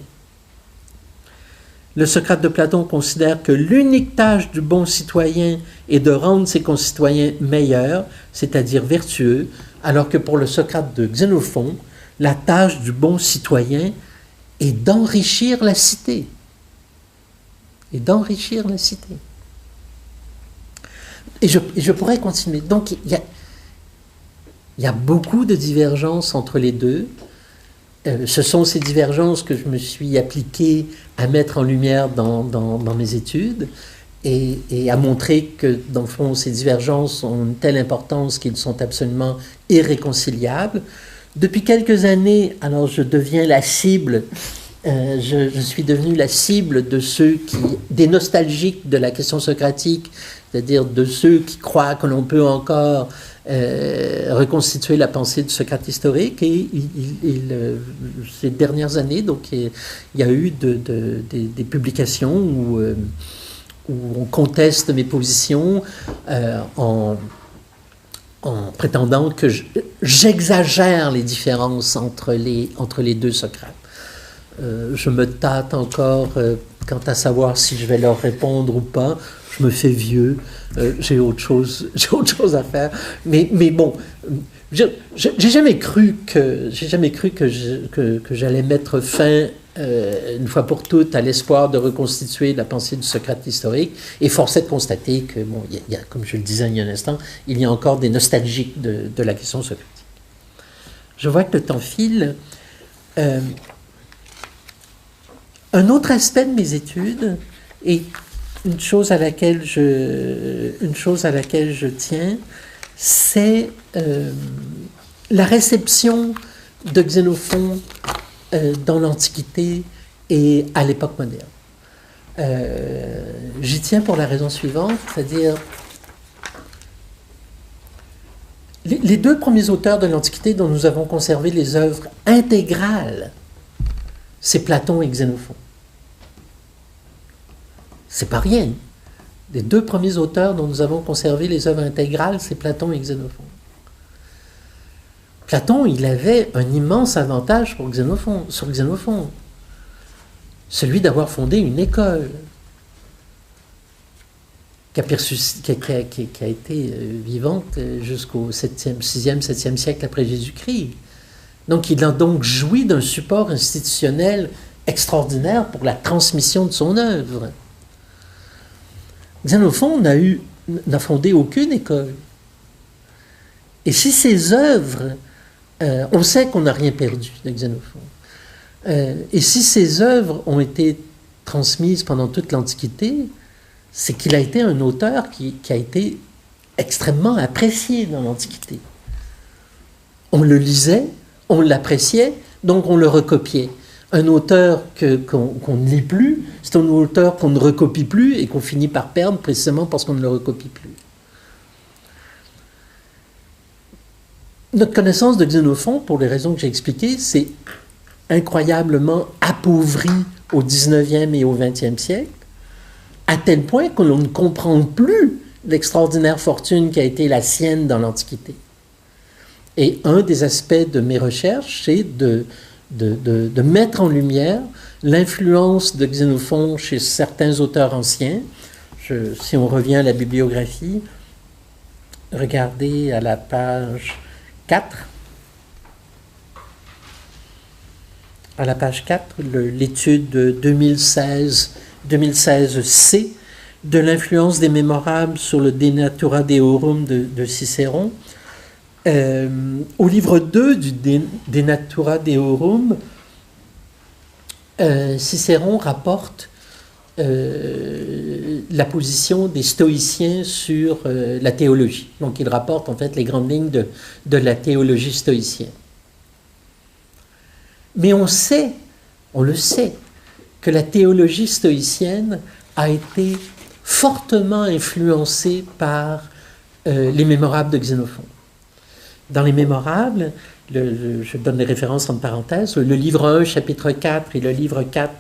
Le Socrate de Platon considère que l'unique tâche du bon citoyen est de rendre ses concitoyens meilleurs, c'est-à-dire vertueux, alors que pour le Socrate de Xénophon, la tâche du bon citoyen est d'enrichir la cité. Et d'enrichir la cité. Et je pourrais continuer. Donc, il y a beaucoup de divergences entre les deux. Ce sont ces divergences que je me suis appliqué à mettre en lumière dans mes études et à montrer que, dans le fond, ces divergences ont une telle importance qu'ils sont absolument irréconciliables. Depuis quelques années, alors je deviens la cible, je suis devenu la cible de ceux des nostalgiques de la question socratique, c'est-à-dire de ceux qui croient que l'on peut encore reconstituer la pensée du Socrate historique. Et ces dernières années, donc, il y a eu des publications où on conteste mes positions en prétendant que j'exagère les différences entre les deux Socrates. Je me tâte encore quant à savoir si je vais leur répondre ou pas. je me fais vieux, j'ai autre chose à faire. Mais bon, j'ai jamais cru que j'allais mettre fin une fois pour toutes à l'espoir de reconstituer la pensée du Socrate historique. Et force est de constater que, bon, il y a, comme je le disais il y a un instant, il y a encore des nostalgiques de la question socratique. Je vois que le temps file. Un autre aspect de mes études, et une chose à laquelle je tiens, c'est la réception de Xénophon dans l'Antiquité et à l'époque moderne. J'y tiens pour la raison suivante, c'est-à-dire les deux premiers auteurs de l'Antiquité dont nous avons conservé les œuvres intégrales, c'est Platon et Xénophon. C'est pas rien. Les deux premiers auteurs dont nous avons conservé les œuvres intégrales, c'est Platon et Xénophon. Platon, il avait un immense avantage sur Xénophon, celui d'avoir fondé une école qui a été vivante jusqu'au 6e, 7e siècle après Jésus-Christ. Donc, il a donc joui d'un support institutionnel extraordinaire pour la transmission de son œuvre. Xénophon n'a fondé aucune école. Et si ses œuvres, on sait qu'on n'a rien perdu de Xénophon, et si ses œuvres ont été transmises pendant toute l'Antiquité, c'est qu'il a été un auteur qui a été extrêmement apprécié dans l'Antiquité. On le lisait, on l'appréciait, donc on le recopiait. Un auteur qu'on ne lit plus, c'est un auteur qu'on ne recopie plus et qu'on finit par perdre précisément parce qu'on ne le recopie plus. Notre connaissance de Xénophon, pour les raisons que j'ai expliquées, c'est incroyablement appauvrie au XIXe et au XXe siècle, à tel point que l'on ne comprend plus l'extraordinaire fortune qui a été la sienne dans l'Antiquité. Et un des aspects de mes recherches, c'est de mettre en lumière l'influence de Xénophon chez certains auteurs anciens. Si on revient à la bibliographie, regardez à la page 4. À la page 4, l'étude de 2016C de l'influence des mémorables sur le De Natura Deorum de Cicéron. Au livre 2 du De Natura Deorum, Cicéron rapporte la position des stoïciens sur la théologie. Donc il rapporte en fait les grandes lignes de la théologie stoïcienne. Mais on le sait, que la théologie stoïcienne a été fortement influencée par les mémorables de Xénophon. Dans les mémorables, je donne les références entre parenthèses, le livre 1, chapitre 4 et le livre 4,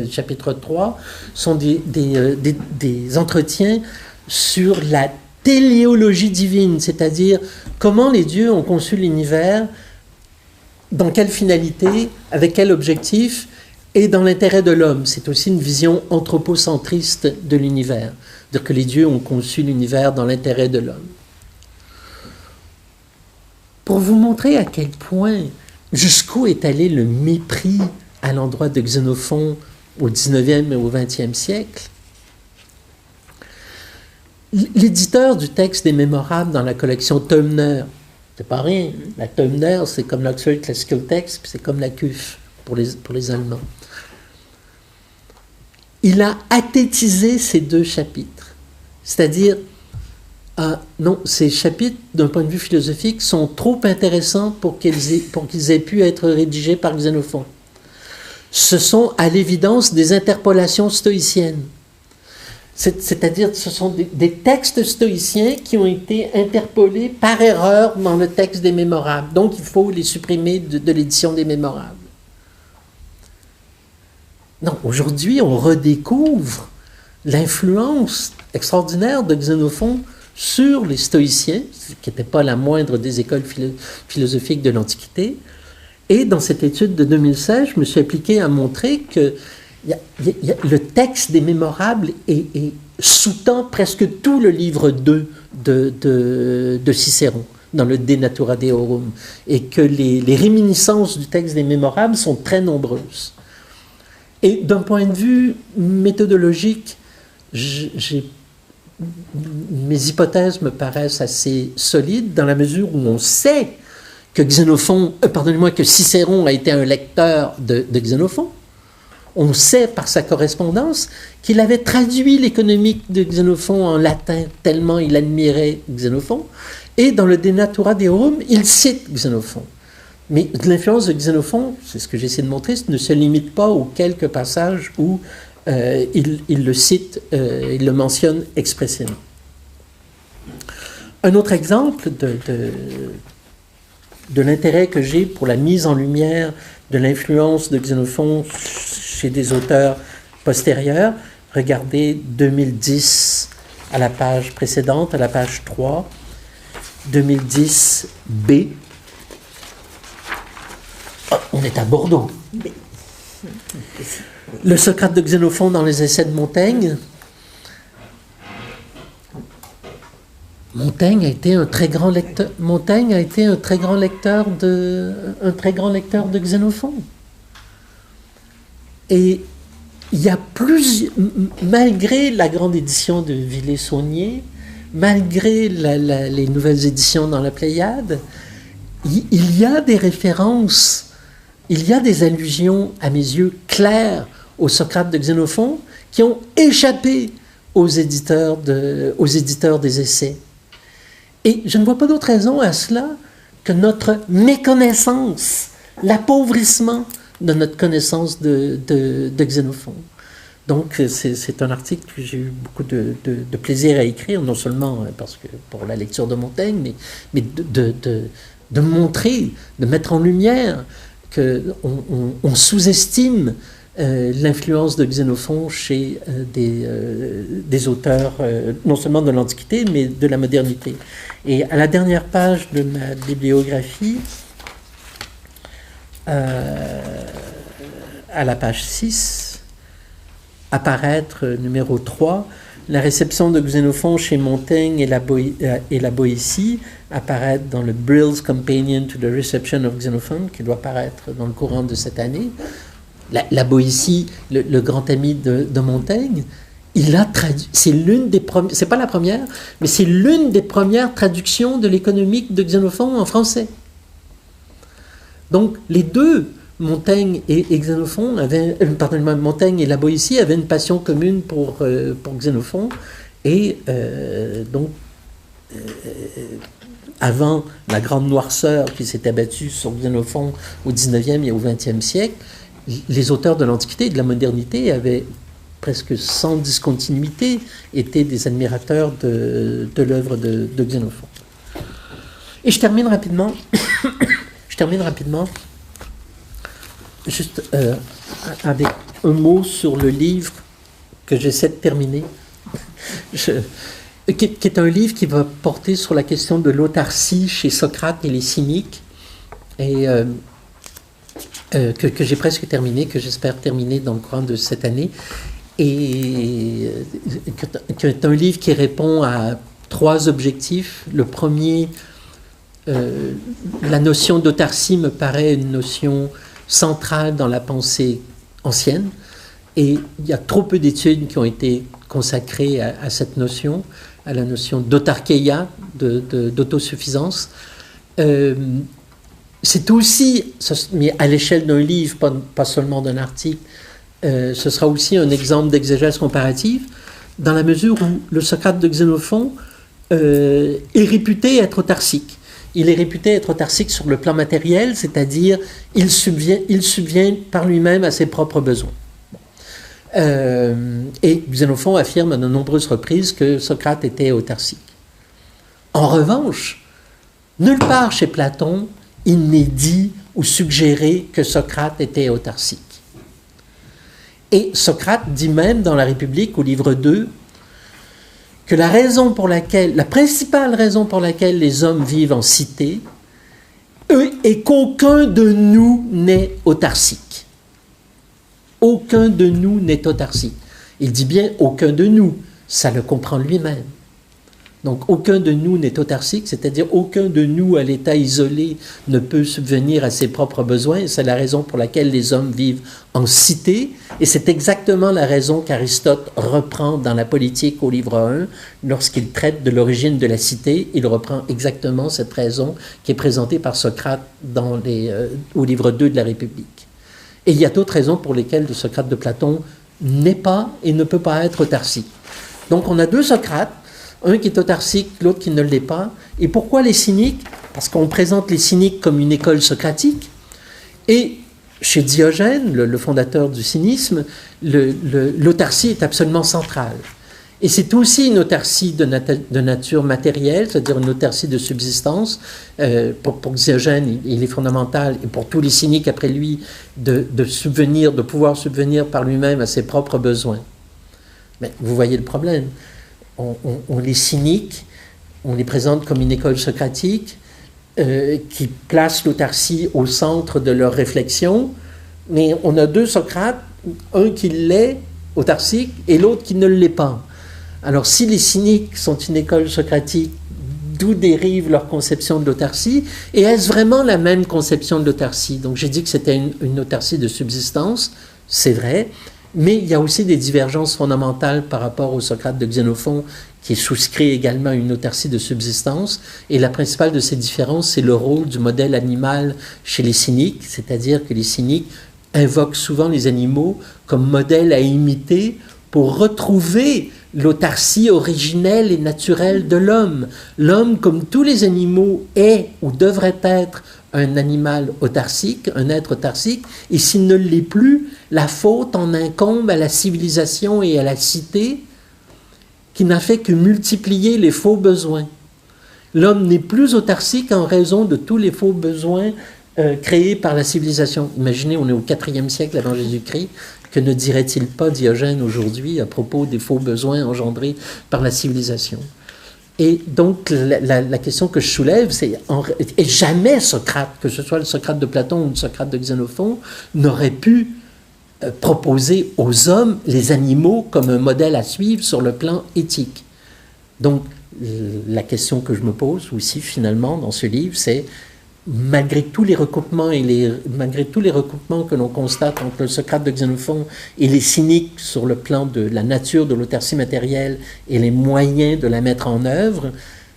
chapitre 3, sont des entretiens sur la téléologie divine, c'est-à-dire comment les dieux ont conçu l'univers, dans quelle finalité, avec quel objectif, et dans l'intérêt de l'homme. C'est aussi une vision anthropocentriste de l'univers, c'est-à-dire que les dieux ont conçu l'univers dans l'intérêt de l'homme. Pour vous montrer à quel point, jusqu'où est allé le mépris à l'endroit de Xénophon au XIXe et au XXe siècle, l'éditeur du texte des mémorables dans la collection Teubner, c'est pas rien, la Teubner c'est comme l'Oxford Classical Text, puis c'est comme la CUF pour les Allemands. Il a athétisé ces deux chapitres, c'est-à-dire non, ces chapitres, d'un point de vue philosophique, sont trop intéressants pour qu'ils aient pu être rédigés par Xénophon. Ce sont, à l'évidence, des interpolations stoïciennes. C'est-à-dire, ce sont des textes stoïciens qui ont été interpolés par erreur dans le texte des mémorables. Donc, il faut les supprimer de l'édition des mémorables. Non, aujourd'hui, on redécouvre l'influence extraordinaire de Xénophon sur les stoïciens, qui n'était pas la moindre des écoles philosophiques de l'Antiquité. Et dans cette étude de 2016, je me suis appliqué à montrer que le texte des mémorables est sous-tend presque tout le livre 2 de Cicéron, dans le De Natura Deorum, et que les réminiscences du texte des Mémorables sont très nombreuses. Et d'un point de vue méthodologique, mes hypothèses me paraissent assez solides, dans la mesure où on sait que que Cicéron a été un lecteur de Xénophon. On sait par sa correspondance qu'il avait traduit l'économique de Xénophon en latin tellement il admirait Xénophon. Et dans le De Natura Deorum, il cite Xénophon. Mais l'influence de Xénophon, c'est ce que j'essaie de montrer, ne se limite pas aux quelques passages où il le cite, il le mentionne expressément. Un autre exemple de l'intérêt que j'ai pour la mise en lumière de l'influence de Xénophon chez des auteurs postérieurs, regardez 2010 à la page précédente, à la page 3, 2010B. Oh, on est à Bordeaux. Le Socrate de Xénophon dans les essais de Montaigne. Montaigne a été un très grand lecteur de Xénophon. Et il y a malgré la grande édition de Villers-Saunier, malgré les nouvelles éditions dans la Pléiade, il y a des références, il y a des allusions, à mes yeux, claires au Socrate de Xénophon qui ont échappé aux éditeurs des essais. Et je ne vois pas d'autre raison à cela que notre méconnaissance, l'appauvrissement de notre connaissance de Xénophon. Donc, c'est un article que j'ai eu beaucoup de plaisir à écrire, non seulement parce que pour la lecture de Montaigne, mais de montrer, de mettre en lumière qu'on sous-estime l'influence de Xénophon chez des auteurs, non seulement de l'Antiquité, mais de la modernité. Et à la dernière page de ma bibliographie, à la page 6, apparaître numéro 3, la réception de Xénophon chez Montaigne et la Boétie, apparaître dans le Brill's Companion to the Reception of Xenophon, qui doit paraître dans le courant de cette année. La Boétie, le grand ami de Montaigne, il a traduit, c'est l'une des premières, c'est pas la première, mais c'est l'une des premières traductions de l'économique de Xénophon en français. Donc les deux, Montaigne et Xénophon, Montaigne et la Boétie avaient une passion commune pour Xénophon, et avant la grande noirceur qui s'est abattue sur Xénophon au XIXe et au XXe siècle, les auteurs de l'Antiquité et de la modernité avaient presque sans discontinuité été des admirateurs de l'œuvre de Xénophon. Et je termine rapidement, juste avec un mot sur le livre que j'essaie de terminer, qui est un livre qui va porter sur la question de l'autarcie chez Socrate et les cyniques, et que j'ai presque terminé, que j'espère terminer dans le courant de cette année, et qui est un livre qui répond à 3 objectifs. Le premier, la notion d'autarcie me paraît une notion centrale dans la pensée ancienne, et il y a trop peu d'études qui ont été consacrées à cette notion, à la notion d'autarkeia, d'autosuffisance. C'est aussi, mais à l'échelle d'un livre, pas seulement d'un article, ce sera aussi un exemple d'exégèse comparative, dans la mesure où le Socrate de Xénophon est réputé être autarcique. Il est réputé être autarcique sur le plan matériel, c'est-à-dire il subvient par lui-même à ses propres besoins. Et Xénophon affirme à de nombreuses reprises que Socrate était autarcique. En revanche, nulle part chez Platon, il n'est dit ou suggéré que Socrate était autarcique. Et Socrate dit même dans la République, au livre 2, que la principale raison pour laquelle les hommes vivent en cité est qu'aucun de nous n'est autarcique. Aucun de nous n'est autarcique. Il dit bien aucun de nous. ça le comprend lui-même. Donc aucun de nous n'est autarcique, c'est-à-dire aucun de nous à l'état isolé ne peut subvenir à ses propres besoins. C'est la raison pour laquelle les hommes vivent en cité, et c'est exactement la raison qu'Aristote reprend dans la Politique au livre 1, lorsqu'il traite de l'origine de la cité. Il reprend exactement cette raison qui est présentée par Socrate au livre 2 de la République. Et il y a d'autres raisons pour lesquelles le Socrate de Platon n'est pas et ne peut pas être autarcique. Donc on a deux Socrates, un qui est autarcique, l'autre qui ne l'est pas. Et pourquoi les cyniques? Parce qu'on présente les cyniques comme une école socratique. Et chez Diogène, le fondateur du cynisme, l'autarcie est absolument centrale. Et c'est aussi une autarcie de nature matérielle, c'est-à-dire une autarcie de subsistance. Pour Diogène, il est fondamental, et pour tous les cyniques après lui, de pouvoir subvenir par lui-même à ses propres besoins. Mais vous voyez le problème. On les cynique, on les présente comme une école socratique qui place l'autarcie au centre de leur réflexion, mais on a deux Socrates, un qui l'est, autarcique, et l'autre qui ne l'est pas. Alors si les cyniques sont une école socratique, d'où dérive leur conception de l'autarcie, et est-ce vraiment la même conception de l'autarcie? Donc j'ai dit que c'était une autarcie de subsistance, c'est vrai, mais il y a aussi des divergences fondamentales par rapport au Socrate de Xénophon, qui souscrit également à une autarcie de subsistance. Et la principale de ces différences, c'est le rôle du modèle animal chez les cyniques, c'est-à-dire que les cyniques invoquent souvent les animaux comme modèle à imiter pour retrouver l'autarcie originelle et naturelle de l'homme. L'homme, comme tous les animaux, est ou devrait être un animal autarcique, un être autarcique, et s'il ne l'est plus, la faute en incombe à la civilisation et à la cité, qui n'a fait que multiplier les faux besoins. L'homme n'est plus autarcique en raison de tous les faux besoins créés par la civilisation. Imaginez, on est au IVe siècle avant Jésus-Christ, que ne dirait-il pas Diogène aujourd'hui à propos des faux besoins engendrés par la civilisation? Et donc, la question que je soulève, c'est et jamais Socrate, que ce soit le Socrate de Platon ou le Socrate de Xénophon, n'aurait pu proposer aux hommes les animaux comme un modèle à suivre sur le plan éthique. Donc, la question que je me pose aussi, finalement, dans ce livre, c'est malgré tous les recoupements que l'on constate entre le Socrate de Xénophon et les cyniques sur le plan de la nature de l'autarcie matérielle et les moyens de la mettre en œuvre,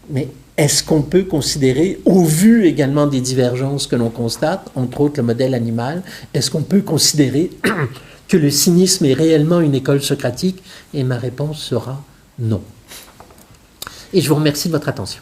mais est-ce qu'on peut considérer, au vu également des divergences que l'on constate, entre autres le modèle animal, est-ce qu'on peut considérer que le cynisme est réellement une école socratique? Et ma réponse sera non. Et je vous remercie de votre attention.